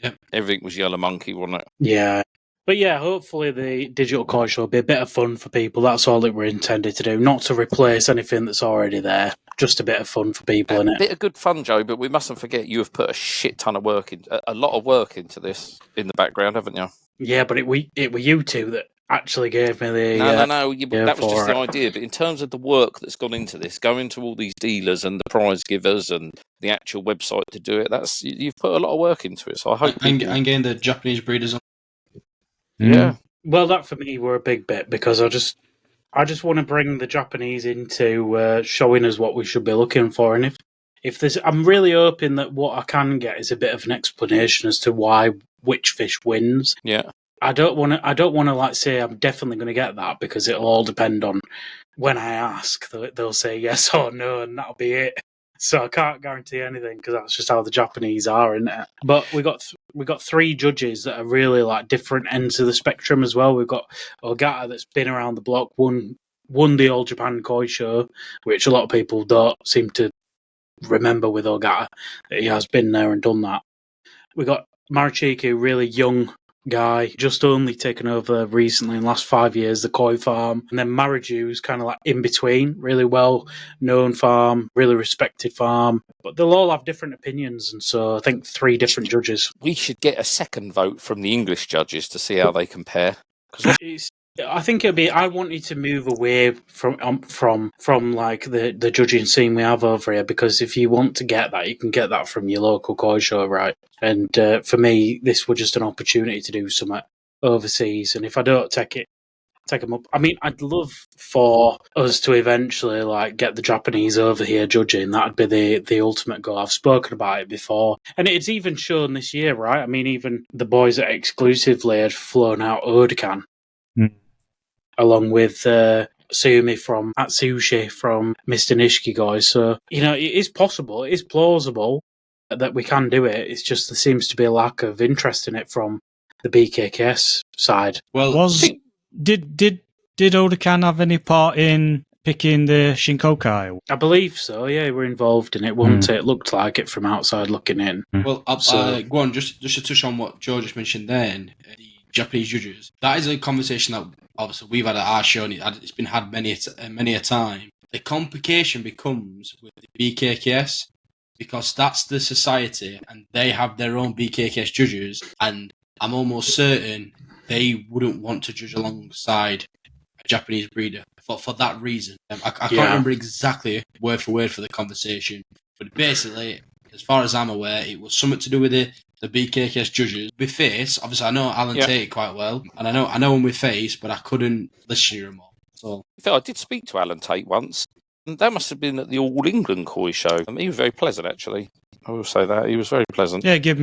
Yep. Everything was yellow monkey, wasn't it? Yeah. But yeah, hopefully the digital koi show will be a bit of fun for people. That's all that we're intended to do. Not to replace anything that's already there. Just a bit of fun for people, A innit? bit of good fun, Joe, but we mustn't forget you have put a shit ton of work in, a lot of work into this in the background, haven't you? Yeah, but it were you two that actually gave me the No. That was just the idea. But in terms of the work that's gone into this, going to all these dealers and the prize givers and the actual website to do it, you've put a lot of work into it. So I hope and getting the Japanese breeders on. Yeah. Well, that for me were a big bit because I just want to bring the Japanese into showing us what we should be looking for, and if there's, I'm really hoping that what I can get is a bit of an explanation as to why which fish wins. Yeah. I don't want to like say I'm definitely going to get that because it'll all depend on when I ask. They'll say yes or no, and that'll be it. So I can't guarantee anything because that's just how the Japanese are, isn't it? But we got three judges that are really like different ends of the spectrum as well. We've got Ogata that's been around the block, won the All Japan Koi Show, which a lot of people don't seem to remember with Ogata that he has been there and done that. We got Marichiku, really young guy, just only taken over recently in the last 5 years, the koi farm. And then Mariju's kind of like in between, really well known farm, really respected farm. But they'll all have different opinions. And so I think 3 different judges. We should get a second vote from the English judges to see how they compare. I think it'll be. I wanted to move away from like the judging scene we have over here, because if you want to get that, you can get that from your local koi show, right? And for me, this was just an opportunity to do something overseas. And if I don't take them up, I mean, I'd love for us to eventually like get the Japanese over here judging. That'd be the ultimate goal. I've spoken about it before, and it's even shown this year, right? I mean, even the boys at Exclusively had flown out Odekan. Along with Sumi from Atsushi from Mr. Nishikigoi. So, it is possible, it is plausible that we can do it. It's just there seems to be a lack of interest in it from the BKKS side. Well, did Odekan have any part in picking the Shinkokai? I believe so, yeah, we're involved in it, wasn't it? It looked like it from outside looking in. Well, go on, just to touch on what Joe just mentioned then, the Japanese judges. That is a conversation that obviously we've had at our show, and it's been had many a time. The complication becomes with the BKKS, because that's the society and they have their own BKKS judges, and I'm almost certain they wouldn't want to judge alongside a Japanese breeder for that reason. I can't remember exactly word for word for the conversation, but basically, as far as I'm aware, it was something to do with the BKKS judges. With face, obviously I know Alan Tate quite well, and I know him with face, but I couldn't listen to him all. So I did speak to Alan Tate once, and that must have been at the All England Koi Show. He was very pleasant, actually. I will say that he was very pleasant. Yeah, he gave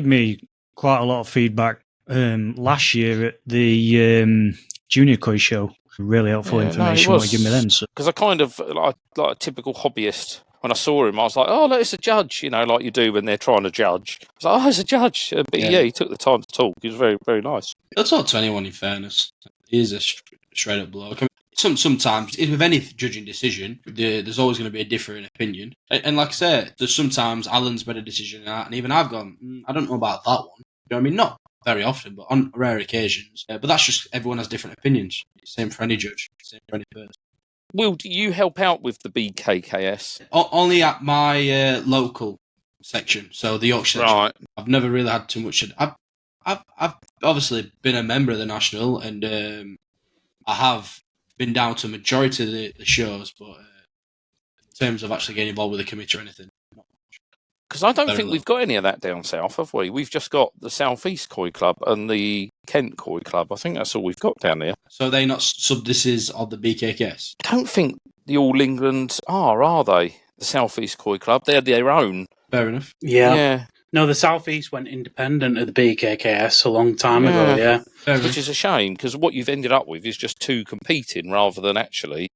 me quite a lot of feedback last year at the Junior Koi Show. Really helpful information what he gave me then. Because I kind of like a typical hobbyist. When I saw him, I was like, "Oh, look, it's a judge," like you do when they're trying to judge. I was like, "Oh, it's a judge." But he took the time to talk. He was very, very nice. He'll talk to anyone, in fairness. He is a straight up bloke. I mean, sometimes, with any judging decision, there's always going to be a different opinion. And like I said, there's sometimes Alan's made a decision, and even I've gone, I don't know about that one. You know what I mean? Not very often, but on rare occasions. But that's just everyone has different opinions. Same for any judge. Same for any person. Will, do you help out with the BKKS? Only at my local section, so the Yorkshire section. Right. I've never really had too much. I've obviously been a member of the national, and I have been down to a majority of the shows, but in terms of actually getting involved with the committee or anything, because I don't think we've got any of that down south, have we? We've just got the South East Koi Club and the Kent Koi Club. I think that's all we've got down there. So they're not subdices of the BKKS? I don't think the All England are they? The South East Koi Club. They're their own. Fair enough. Yeah. No, the South East went independent of the BKKS a long time ago, yeah. Which is a shame, because what you've ended up with is just 2 competing rather than actually...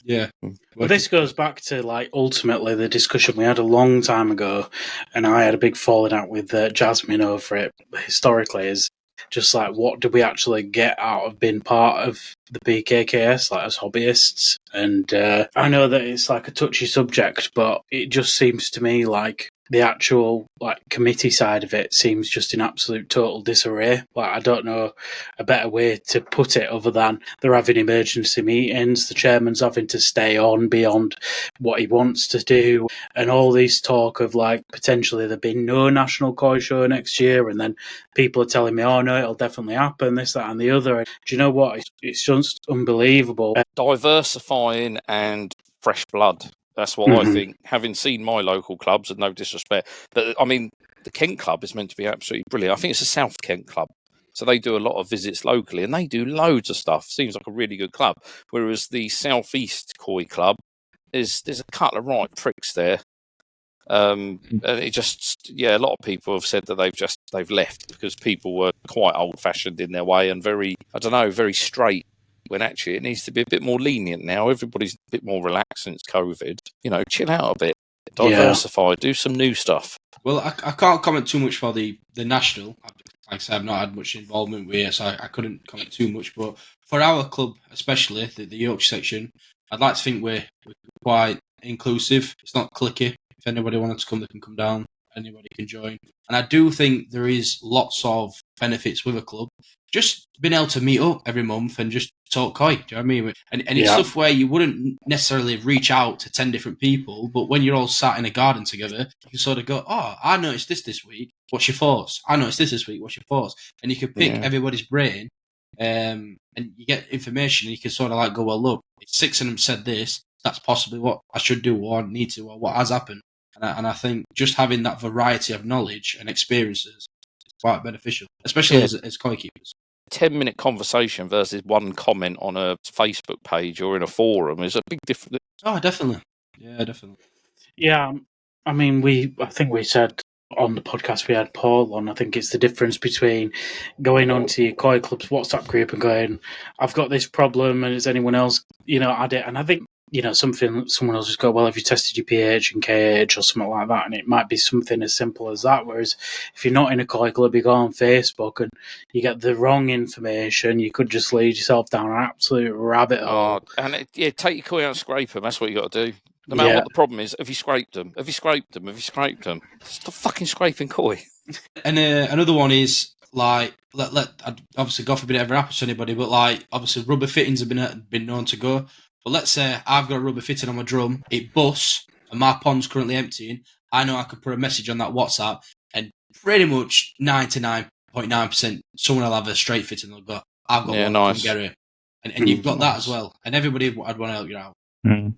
Yeah. But this goes back to, like, ultimately the discussion we had a long time ago, and I had a big falling out with Jasmine over it, historically, is just like, what do we actually get out of being part of the BKKS, like, as hobbyists? And I know that it's, like, a touchy subject, but it just seems to me like the actual like committee side of it seems just in absolute total disarray. Like, I don't know a better way to put it other than they're having emergency meetings, the chairman's having to stay on beyond what he wants to do, and all this talk of like potentially there being no national koi show next year, and then people are telling me, oh no, it'll definitely happen, this, that and the other. And do you know what? It's just unbelievable. Diversifying and fresh blood. That's what I think. Having seen my local clubs, and no disrespect, but I mean, the Kent Club is meant to be absolutely brilliant. I think it's a South Kent Club, so they do a lot of visits locally, and they do loads of stuff. Seems like a really good club. Whereas the Southeast Koi Club there's a couple of right pricks there. And it just, a lot of people have said that they've left because people were quite old fashioned in their way and very straight. When actually it needs to be a bit more lenient now. Everybody's a bit more relaxed since COVID. Chill out a bit, diversify, do some new stuff. Well, I can't comment too much for the national. Like I said, I've not had much involvement with it, so I couldn't comment too much. But for our club, especially the Yorkshire section, I'd like to think we're quite inclusive. It's not cliquey. If anybody wanted to come, they can come down. Anybody can join. And I do think there is lots of benefits with a club. Just being able to meet up every month and just talk koi. Do you know what I mean? And it's stuff where you wouldn't necessarily reach out to 10 different people, but when you're all sat in a garden together, you can sort of go, oh, I noticed this week. What's your thoughts? I noticed this week. What's your thoughts? And you can pick everybody's brain and you get information and you can sort of like go, well, look, if 6 of them said this, that's possibly what I should do or need to or what has happened. And I think just having that variety of knowledge and experiences is quite beneficial, especially as koi keepers. 10-minute conversation versus one comment on a Facebook page or in a forum is a big difference. Oh, definitely. Yeah, definitely. Yeah, I mean, I think we said on the podcast we had Paul on. I think it's the difference between going onto your koi club's WhatsApp group and going, I've got this problem, and is anyone else, add it? And I think, someone will just go, well, have you tested your pH and KH or something like that? And it might be something as simple as that. Whereas if you're not in a koi club, you go on Facebook and you get the wrong information, you could just lead yourself down an absolute rabbit hole. And take your koi out and scrape them. That's what you got to do. No matter what the problem is, have you scraped them? Have you scraped them? Have you scraped them? Stop fucking scraping koi. And another one is like, obviously, God forbid it ever happens to anybody, but like, obviously, rubber fittings have been known to go. But let's say I've got a rubber fitting on my drum, it busts, and my pond's currently emptying. I know I could put a message on that WhatsApp, and pretty much 99.9% someone will have a straight fitting. They'll go, I've got one, nice. Get it. And you've got that as well. And everybody would want to help you out.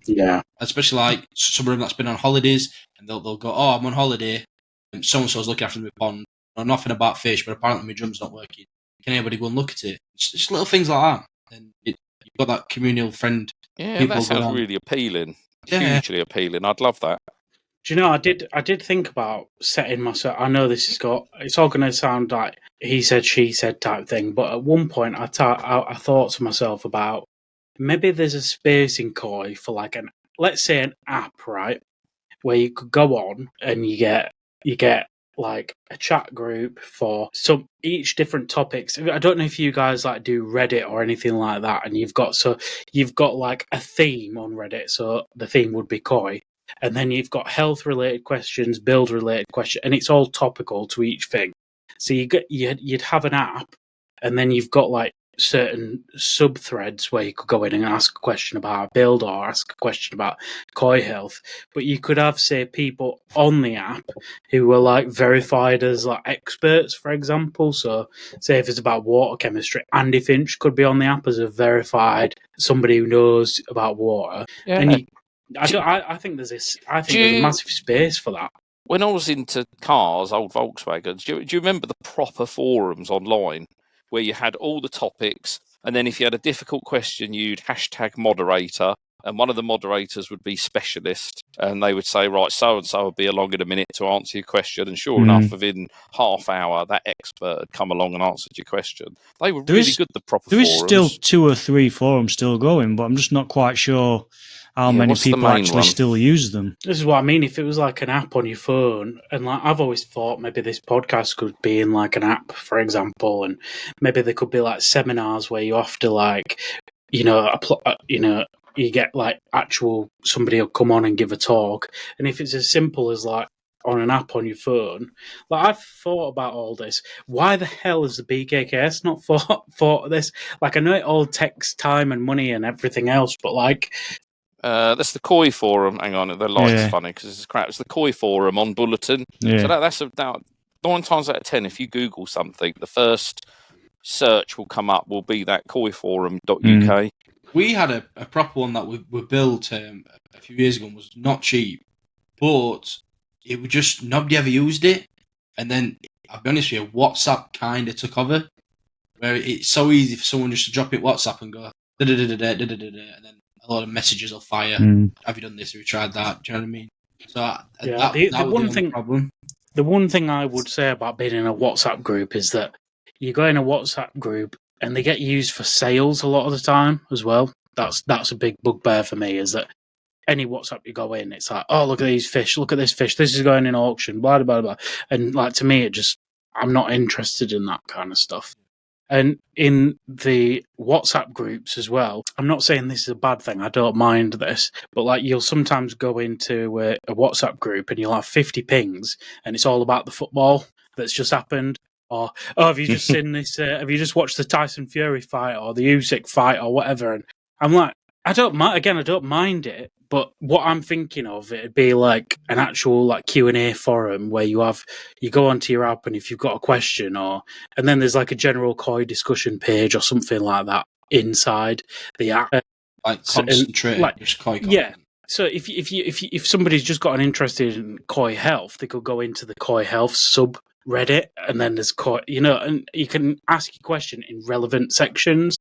Yeah. Especially like someone that's been on holidays, and they'll go, oh, I'm on holiday, and so-and-so's looking after my pond. I know nothing about fish, but apparently my drum's not working. Can anybody go and look at it? It's just little things like that. And you've got that communal friend. Yeah, that sounds really appealing. Hugely appealing. I'd love that. Do you know, I did think about setting myself. I know it's all going to sound like he said, she said type thing, but at one point I thought to myself about maybe there's a space in koi for like let's say an app, right, where you could go on and you get like a chat group for each different topics. I don't know if you guys like do Reddit or anything like that, and you've got like a theme on Reddit, so the theme would be koi, and then you've got health related questions, build related questions, and it's all topical to each thing. So you'd have an app, and then you've got like certain sub threads where you could go in and ask a question about build or ask a question about koi health, but you could have, say, people on the app who were like verified as like experts, for example. So say if it's about water chemistry, Andy Finch could be on the app as a verified somebody who knows about water. And I think there's a massive space for that. When I was into cars, old Volkswagens, do you remember the proper forums online where you had all the topics, and then if you had a difficult question, you'd hashtag moderator, and one of the moderators would be specialist, and they would say, right, so-and-so will be along in a minute to answer your question, and sure enough, within half hour, that expert had come along and answered your question. They were really good, the proper forums. There is still 2 or 3 forums still going, but I'm just not quite sure how many people actually still use them. This is what I mean. If it was like an app on your phone, and like I've always thought maybe this podcast could be in like an app, for example, and maybe there could be like seminars where you have to like, you get like actual somebody will come on and give a talk, and if it's as simple as like on an app on your phone. Like, I've thought about all this. Why the hell is the BKKS not for this? Like, I know it all takes time and money and everything else, but like, that's the Koi forum. Hang on, the light's funny because it's crap. It's the Koi forum on Bulletin. Yeah. So that's now 9 times out of 10, if you Google something, the first search will come up will be that koiforum.uk. We had a proper one that we built a few years ago and was not cheap, but it was just nobody ever used it. And then, I'll be honest with you, WhatsApp kind of took over, where it's so easy for someone just to drop it WhatsApp and go da-da-da-da-da-da-da-da, and then a lot of messages will fire. Have you done this? Have you tried that? Do you know what I mean? So that would be the problem. The one thing I would say about being in a WhatsApp group is that you go in a WhatsApp group and they get used for sales a lot of the time as well. That's a big bugbear for me, is that any WhatsApp you go in, it's like, oh, look at these fish, look at this fish, this is going in auction, blah, blah, blah. And like, to me, I'm not interested in that kind of stuff. And in the WhatsApp groups as well, I'm not saying this is a bad thing, I don't mind this, but like, you'll sometimes go into a WhatsApp group and you'll have 50 pings and it's all about the football that's just happened. Or, oh, have you just seen this? Have you just watched the Tyson Fury fight or the Usyk fight or whatever? And I'm like, I don't mind it. But what I'm thinking of, it'd be like an actual like Q&A forum where you go onto your app and if you've got a question and then there's like a general Koi discussion page or something like that inside the app. Like concentrate, like, just Koi content. Yeah. So if somebody's just gotten interested in Koi health, they could go into the Koi health subreddit, and then there's Koi, and you can ask your question in relevant sections,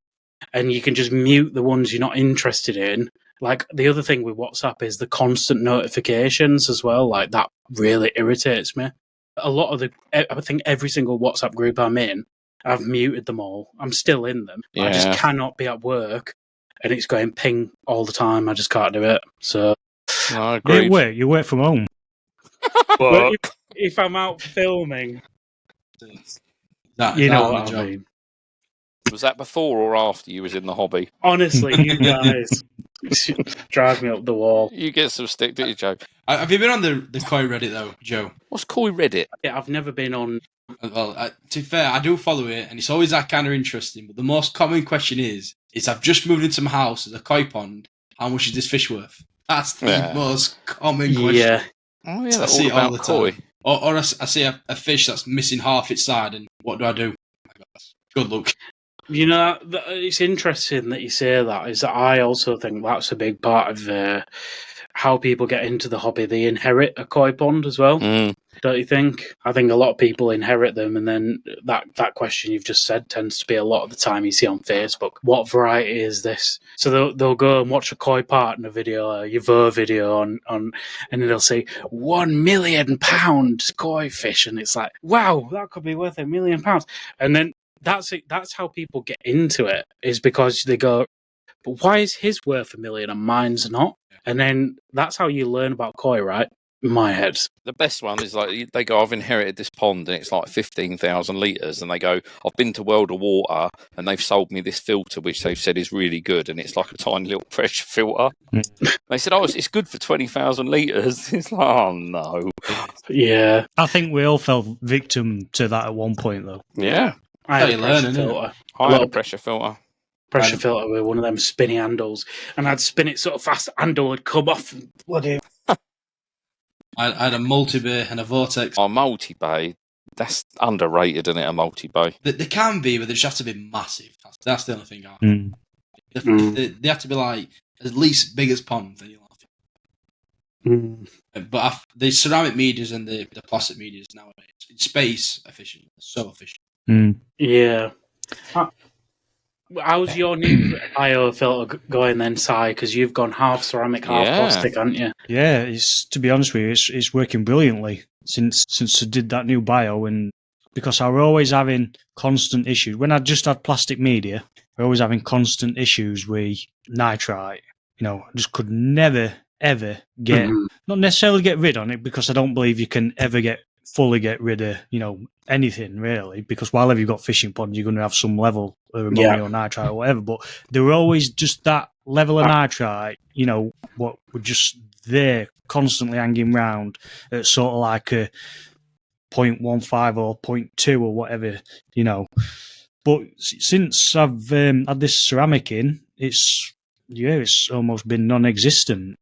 and you can just mute the ones you're not interested in. Like, the other thing with WhatsApp is the constant notifications as well. Like, that really irritates me. I think every single WhatsApp group I'm in, I've muted them all. I'm still in them. Yeah. I just cannot be at work and it's going ping all the time. I just can't do it. So, I agree. You work from home. But if I'm out filming, you know what I mean. Was that before or after you was in the hobby? Honestly, you guys drive me up the wall. You get some stick, don't you, Joe? Have you been on the Koi Reddit, though, Joe? What's Koi Reddit? Yeah, I've never been on. Well, to be fair, I do follow it, and it's always that kind of interesting. But the most common question is I've just moved into my house, there's a koi pond, how much is this fish worth? That's the most common question. Yeah. Oh, yeah, I see it all the koi. time. Or I see a fish that's missing half its side, and what do? Good luck. It's interesting that you say that. Is that I also think that's a big part of how people get into the hobby. They inherit a koi pond as well, don't you think? I think a lot of people inherit them, and then that question you've just said tends to be a lot of the time you see on Facebook. What variety is this? So they'll go and watch a koi partner video, a Yavo video on, and then they'll say £1 million koi fish, and it's like, wow, that could be worth £1 million. And then that's it. That's how people get into it, is because they go, but why is his worth $1 million and mine's not? And then that's how you learn about koi, right? In my head. The best one is like, they go, I've inherited this pond and it's like 15,000 litres, and they go, I've been to World of Water and they've sold me this filter which they've said is really good, and it's like a tiny little pressure filter. They said, it's good for 20,000 litres. It's like, oh no. Yeah. I think we all fell victim to that at one point, though. Yeah. I had a pressure filter. I had a pressure filter. Pressure filter with one of them spinny handles, and I'd spin it so fast, handle would come off. And bloody. I had a multi-bay and a vortex. Oh, multi-bay, that's underrated, isn't it, a multi-bay? They can be, but they just have to be massive. That's the only thing. They have to be like at least big as ponds, then you'll have. But the ceramic medias and the plastic medias nowadays, it's space efficient, so efficient. Yeah. How's your new biofilter going then, Si? Because you've gone half ceramic, half plastic, haven't you? Yeah, to be honest with you, it's working brilliantly since I did that new bio, and because I were always having constant issues. When I just had plastic media, I was always having constant issues with nitrite. I just could never, ever get, not necessarily get rid of it, because I don't believe you can ever fully get rid of, anything really, because while you've got fishing ponds, you're going to have some level of ammonia or nitrite or whatever, but there were always just that level of nitrite, what were just they're constantly hanging round at sort of like a 0.15 or 0.2 or whatever, But since I've had this ceramic in, it's almost been non-existent.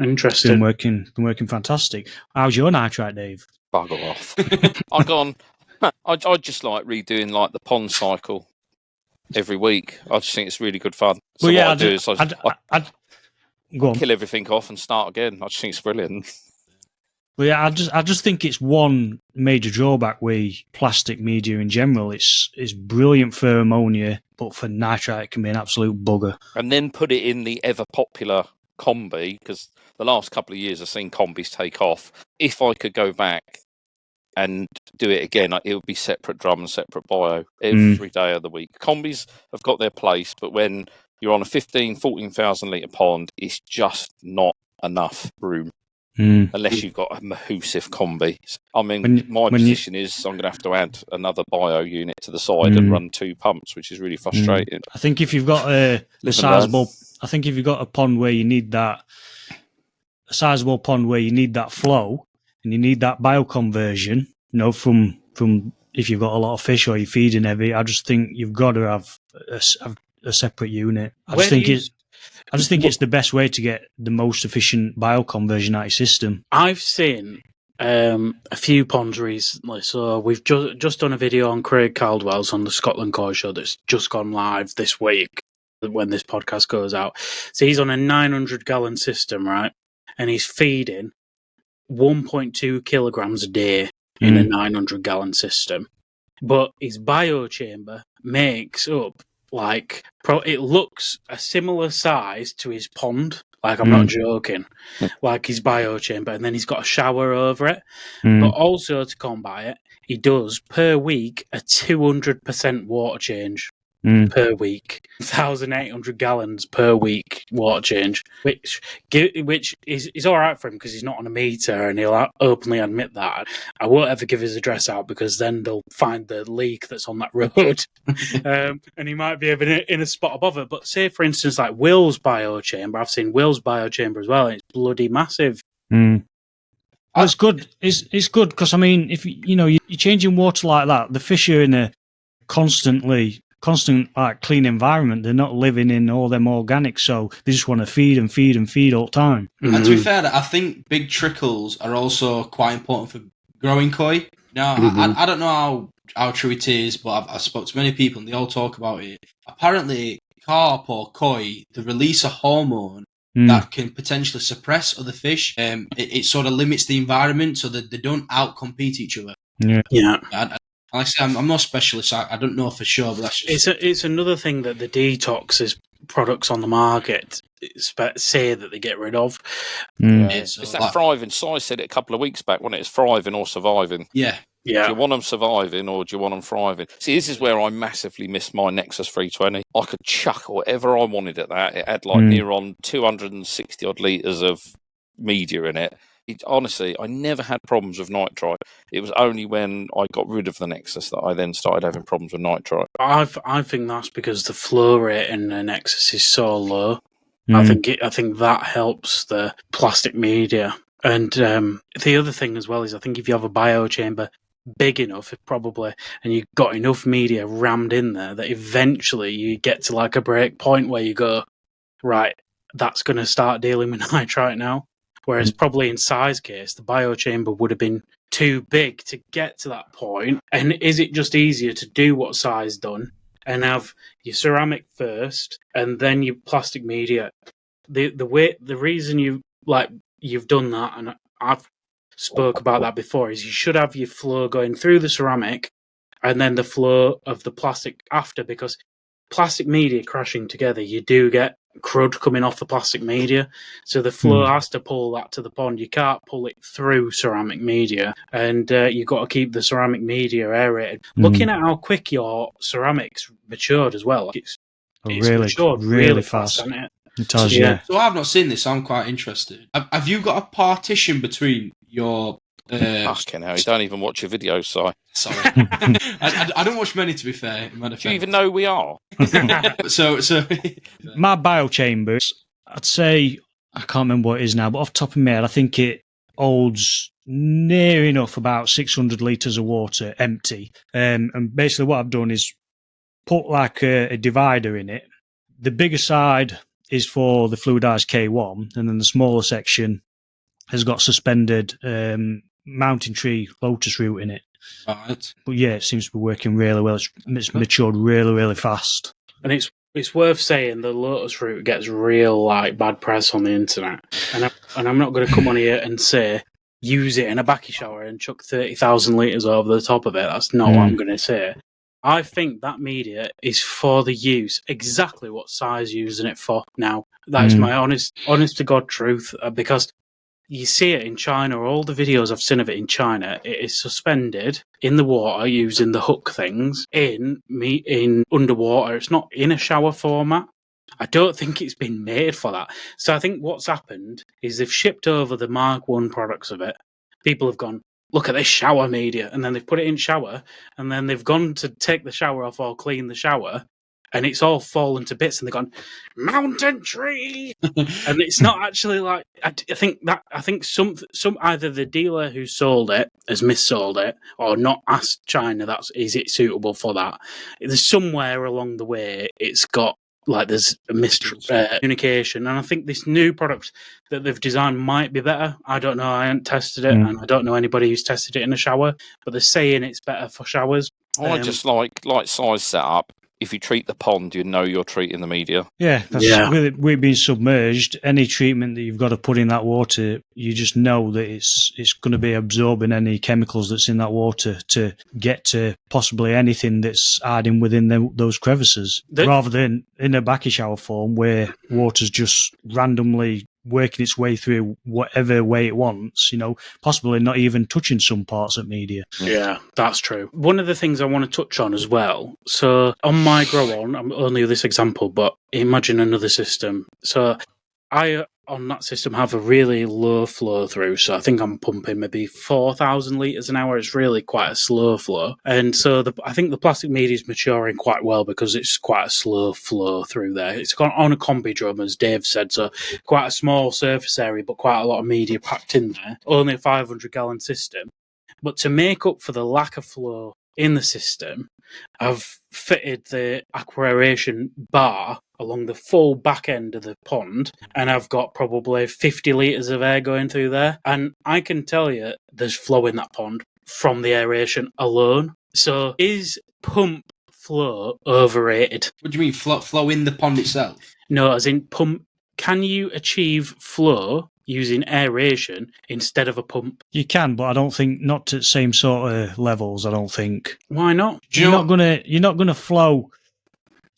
Interesting. Been working fantastic. How's your nitrite, Dave? Bugger off. I just like redoing like the pond cycle every week. I just think it's really good fun. So what I do is I kill everything off and start again. I just think it's brilliant. Well, yeah, I just think it's one major drawback with plastic media in general. It's brilliant for ammonia, but for nitrite it can be an absolute bugger. And then put it in the ever popular combi, because the last couple of years I've seen combis take off. If I could go back and do it again, it would be separate drum and separate bio every day of the week. Combis have got their place, but when you're on a 14,000 litre pond, it's just not enough room. Unless you've got a mahoosive combi. I mean, my position is I'm going to have to add another bio unit to the side and run 2 pumps, which is really frustrating. I think if you've got a pond where you need that, a sizable pond where you need that flow and you need that bio conversion, from if you've got a lot of fish or you're feeding heavy, I just think you've got to have a separate unit. I just think it's the best way to get the most efficient bioconversion out of your system. I've seen a few ponds recently. So we've just done a video on Craig Caldwell's on the Scotland Koi show that's just gone live this week when this podcast goes out. So he's on a 900-gallon system, right? And he's feeding 1.2 kilograms a day in a 900-gallon system. But his biochamber makes up it looks a similar size to his pond. Like, I'm not joking. Like his biochamber, and then he's got a shower over it. But also to combat it, he does per week a 200% water change per week, 1,800 gallons per week water change, which is all right for him because he's not on a meter and he'll openly admit that. I won't ever give his address out because then they'll find the leak that's on that road, and he might be in a spot above it. But say, for instance, like Will's biochamber, I've seen Will's biochamber as well, and it's bloody massive. It's good. It's good because, I mean, if you're changing water like that, the fish are in a constant like clean environment. They're not living in all them organics, so they just want to feed and feed and feed all the time. And to be fair, I think big trickles are also quite important for growing koi. Now, I don't know how true it is, but I've spoke to many people and they all talk about it. Apparently, carp or koi, they release a hormone that can potentially suppress other fish. It sort of limits the environment so that they don't outcompete each other. Yeah. Like I say, I'm not a specialist. I don't know for sure, but that's just... It's another thing that the detox products on the market say that they get rid of. It's that thriving. So I said it a couple of weeks back when it's thriving or surviving. Yeah. Do you want them surviving or do you want them thriving? See, this is where I massively miss my Nexus 320. I could chuck whatever I wanted at that. It had near on 260 odd litres of media in it. Honestly, I never had problems with nitrite. It was only when I got rid of the Nexus that I then started having problems with nitrite. I think that's because the flow rate in the Nexus is so low. I think that helps the plastic media. And the other thing as well is I think if you have a biochamber big enough, probably, and you've got enough media rammed in there that eventually you get to like a break point where you go, right, that's going to start dealing with nitrite now. Whereas probably in size case, the biochamber would have been too big to get to that point. And is it just easier to do what size done and have your ceramic first and then your plastic media? The reason you've done that, and I've spoke about that before, is you should have your flow going through the ceramic and then the flow of the plastic after, because plastic media crashing together, you do get crud coming off the plastic media, so the flow has to pull that to the pond. You can't pull it through ceramic media, and you've got to keep the ceramic media aerated. Looking at how quick your ceramics matured as well, it's matured really fast, hasn't it? It does, yeah. So I've not seen this, so I'm quite interested. Have you got a partition between your... Fucking hell, you don't even watch your videos, Si. Sorry. I don't watch many, to be fair. Do you even know who we are? So my biochambers, I'd say I can't remember what it is now, but off the top of my head, I think it holds near enough about 600 litres of water empty. And basically what I've done is put like a divider in it. The bigger side is for the fluidized K1, and then the smaller section has got suspended mountain tree lotus root in it. Right. But yeah, it seems to be working really well. It's matured really, really fast. And it's worth saying the lotus root gets real like bad press on the internet, and I'm not going to come on here and say use it in a backy shower and chuck 30,000 litres over the top of it. That's not what I'm going to say. I think that media is for the use, exactly what size using it for now. That is my honest to God truth, because you see it in China. All the videos I've seen of it in China, it is suspended in the water using the hook things in underwater. It's not in a shower format. I don't think it's been made for that. So I think what's happened is they've shipped over the Mark 1 products of it. People have gone, look at this shower media, and then they've put it in shower, and then they've gone to take the shower off or clean the shower, and it's all fallen to bits, and they've gone, mountain tree! And it's not actually like, I think some either the dealer who sold it has missold it, or not asked China, is it suitable for that? There's somewhere along the way it's got, like, there's a miscommunication, and I think this new product that they've designed might be better. I don't know, I haven't tested it, and I don't know anybody who's tested it in a shower, but they're saying it's better for showers. I just like size setup. If you treat the pond, you know you're treating the media. Yeah, with it being submerged, any treatment that you've got to put in that water, you just know that it's going to be absorbing any chemicals that's in that water to get to possibly anything that's hiding within those crevices, rather than in a backy shower form where water's just randomly working its way through whatever way it wants, possibly not even touching some parts of media. Yeah, that's true. One of the things I want to touch on as well, so on my grow on, I'm only this example, but imagine another system. So I, on that system, have a really low flow through, so I think I'm pumping maybe 4,000 litres an hour. It's really quite a slow flow. And so I think the plastic media is maturing quite well because it's quite a slow flow through there. It's gone on a combi drum, as Dave said, so quite a small surface area, but quite a lot of media packed in there. Only a 500-gallon system. But to make up for the lack of flow in the system, I've fitted the aquaeration bar along the full back end of the pond, and I've got probably 50 litres of air going through there. And I can tell you there's flow in that pond from the aeration alone. So is pump flow overrated? What do you mean, flow in the pond itself? No, as in pump. Can you achieve flow using aeration instead of a pump? You can, but I don't think not to the same sort of levels. I don't think. Why not? You're not gonna flow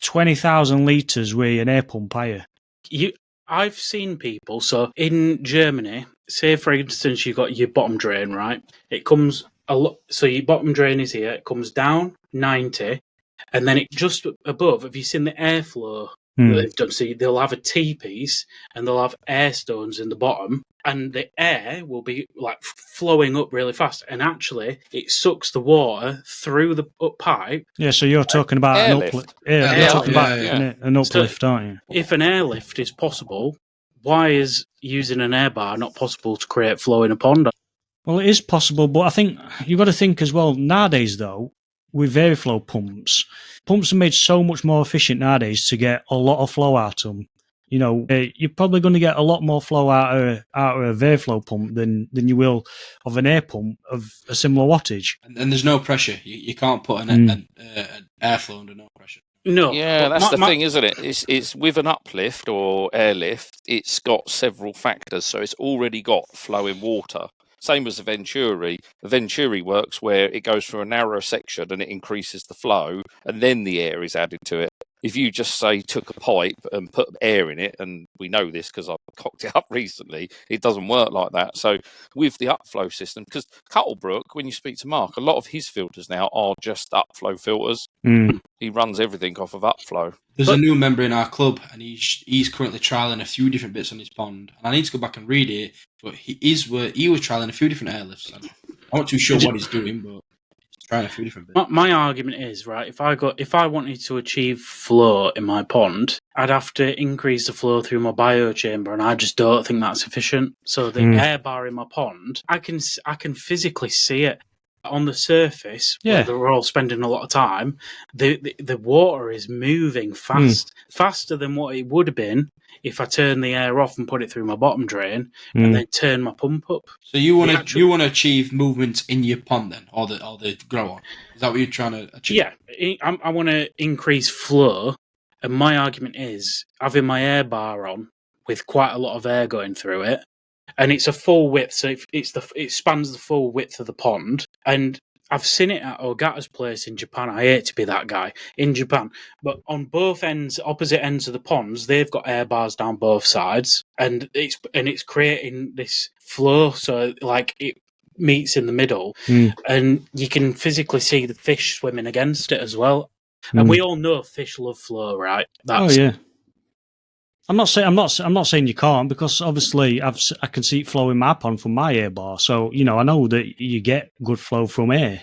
20,000 litres with an air pump, are you? I've seen people. So in Germany, say for instance, you've got your bottom drain, right? It comes a lot. So your bottom drain is here. It comes down 90, and then it just above. Have you seen the airflow? That they've done? So they'll have a T-piece and they'll have air stones in the bottom, and the air will be like flowing up really fast, and actually it sucks the water through the up pipe. Yeah, so you're talking about an uplift. Yeah, you're talking about an uplift, aren't you? If an airlift is possible, why is using an air bar not possible to create flow in a pond? Well, it is possible, but I think you've got to think as well, nowadays though, with Veriflow pumps are made so much more efficient nowadays to get a lot of flow out of them. You're probably going to get a lot more flow out of a Veriflow pump than you will of an air pump of a similar wattage. And there's no pressure. You can't put an airflow under no pressure. No. Yeah, that's the thing, isn't it? It's with an uplift or airlift, it's got several factors, so it's already got flowing water. Same as the Venturi. The Venturi works where it goes through a narrow section and it increases the flow, and then the air is added to it. If you just say took a pipe and put air in it, and we know this because I've cocked it up recently, it doesn't work like that. So with the upflow system, because Cuttlebrook, when you speak to Mark, a lot of his filters now are just upflow filters. He runs everything off of upflow. There's a new member in our club, and he's currently trialling a few different bits on his pond. And I need to go back and read it, but he was trialling a few different airlifts. I'm not too sure what he's doing, but he's trying a few different bits. My argument is, right, if I wanted to achieve flow in my pond, I'd have to increase the flow through my biochamber, and I just don't think that's efficient. So the air bar in my pond, I can physically see it on the surface where we're all spending a lot of time. The water is moving faster than what it would have been if I turn the air off and put it through my bottom drain and then turn my pump up. So you want to achieve movement in your pond then, or the grow on? Is that what you're trying to achieve? Yeah, I want to increase flow, and my argument is having my air bar on with quite a lot of air going through it, and it's a full width, so it spans the full width of the pond. And I've seen it at Ogata's place in Japan. I hate to be that guy in Japan, but on both ends, opposite ends of the ponds, they've got air bars down both sides, and it's creating this flow. So like it meets in the middle, and you can physically see the fish swimming against it as well. And we all know fish love flow, right? I'm not saying you can't, because obviously I can see it flow in my pond from my air bar. So I know that you get good flow from air.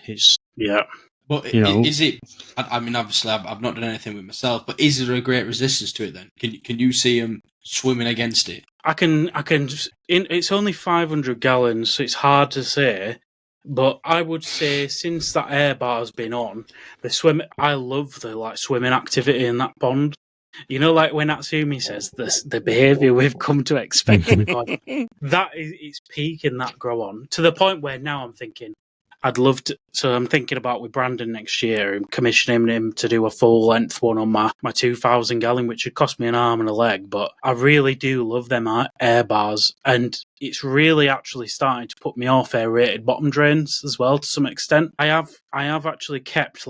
But is it? I mean, obviously I've not done anything with myself, but is there a great resistance to it then? Can you see them swimming against it? I can. It's only 500 gallons, so it's hard to say. But I would say since that air bar's been on, I love the swimming activity in that pond. Like when Natsumi says the behaviour we've come to expect in the pond, it's peaking that grow on to the point where now I'm thinking I'd love to. So I'm thinking about with Brandon next year and commissioning him to do a full length one on my 2,000 gallon, which would cost me an arm and a leg. But I really do love them air bars, and it's really actually starting to put me off aerated bottom drains as well to some extent. I have actually kept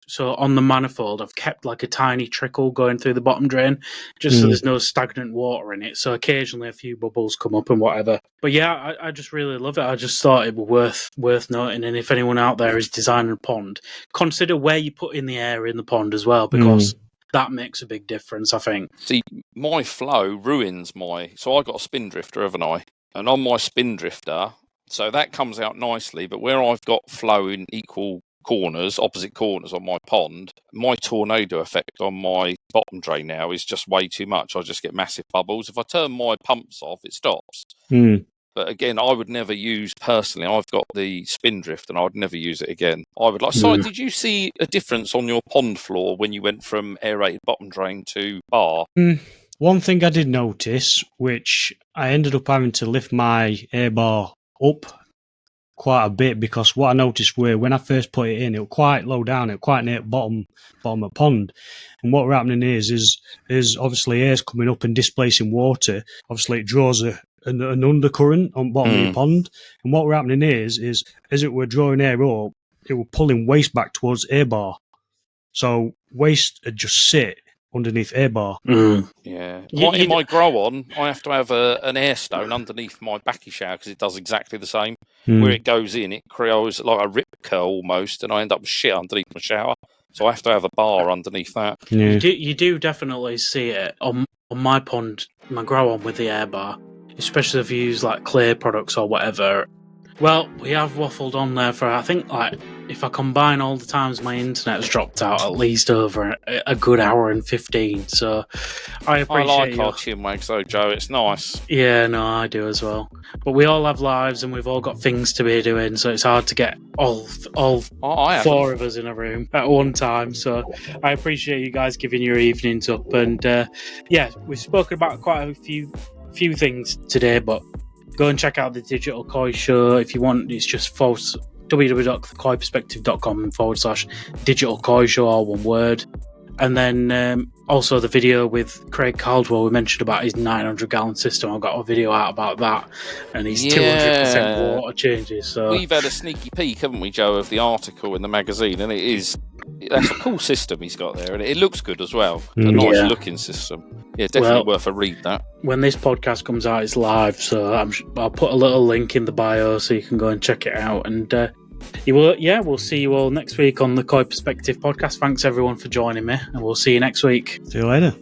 so on the manifold I've kept a tiny trickle going through the bottom drain just so there's no stagnant water in it. So occasionally a few bubbles come up and whatever. But yeah, I just really love it. I just thought it was worth noting. And if anyone out there is designing a pond, consider where you put in the air in the pond as well, because that makes a big difference, I think. See, my flow ruins so I got a spin drifter, haven't I? And on my spin drifter, so that comes out nicely, but where I've got flow in equal opposite corners on my pond, my tornado effect on my bottom drain now is just way too much. I just get massive bubbles. If I turn my pumps off, it stops. But again, I would never use, personally, I've got the spin drift and I would never use it again. I would So did you see a difference on your pond floor when you went from aerated bottom drain to bar? One thing I did notice, which I ended up having to lift my air bar up quite a bit, because what I noticed were when I first put it in, it was quite low down, it was quite near the bottom of the pond. And what was happening is obviously air's coming up and displacing water. Obviously it draws an undercurrent on bottom of your pond. And what was happening is as it were drawing air up, it was pulling waste back towards air bar. So waste had just sit underneath air bar. Yeah. In my grow on, I have to have an air stone underneath my backy shower because it does exactly the same. Where it goes in, it creates like a rip curl almost, and I end up with shit underneath my shower. So I have to have a bar underneath that. Yeah. You do definitely see it on my pond, my grow on with the air bar, especially if you use clay products or whatever. Well, we have waffled on there for, I think, if I combine all the times my internet's dropped out, at least over a good hour and 15. So I appreciate our chinwags though, Joe. It's nice. Yeah, no, I do as well. But we all have lives and we've all got things to be doing, so it's hard to get all four of us in a room at one time. So I appreciate you guys giving your evenings up. And we've spoken about quite a few things today, but go and check out the Digital Koi Show if you want. It's just www.koiperspective.com/Digital Koi Show, all one word. And then also the video with Craig Caldwell we mentioned about his 900 gallon system. I've got a video out about that, and his 200% water changes. So we've had a sneaky peek, haven't we, Joe, of the article in the magazine, and that's a cool system he's got there, and it looks good as well. A nice looking system. Yeah, definitely worth a read, that. When this podcast comes out, it's live, so I'll put a little link in the bio so you can go and check it out. And we'll see you all next week on the Koi Perspective podcast. Thanks everyone for joining me, and we'll see you next week. See you later.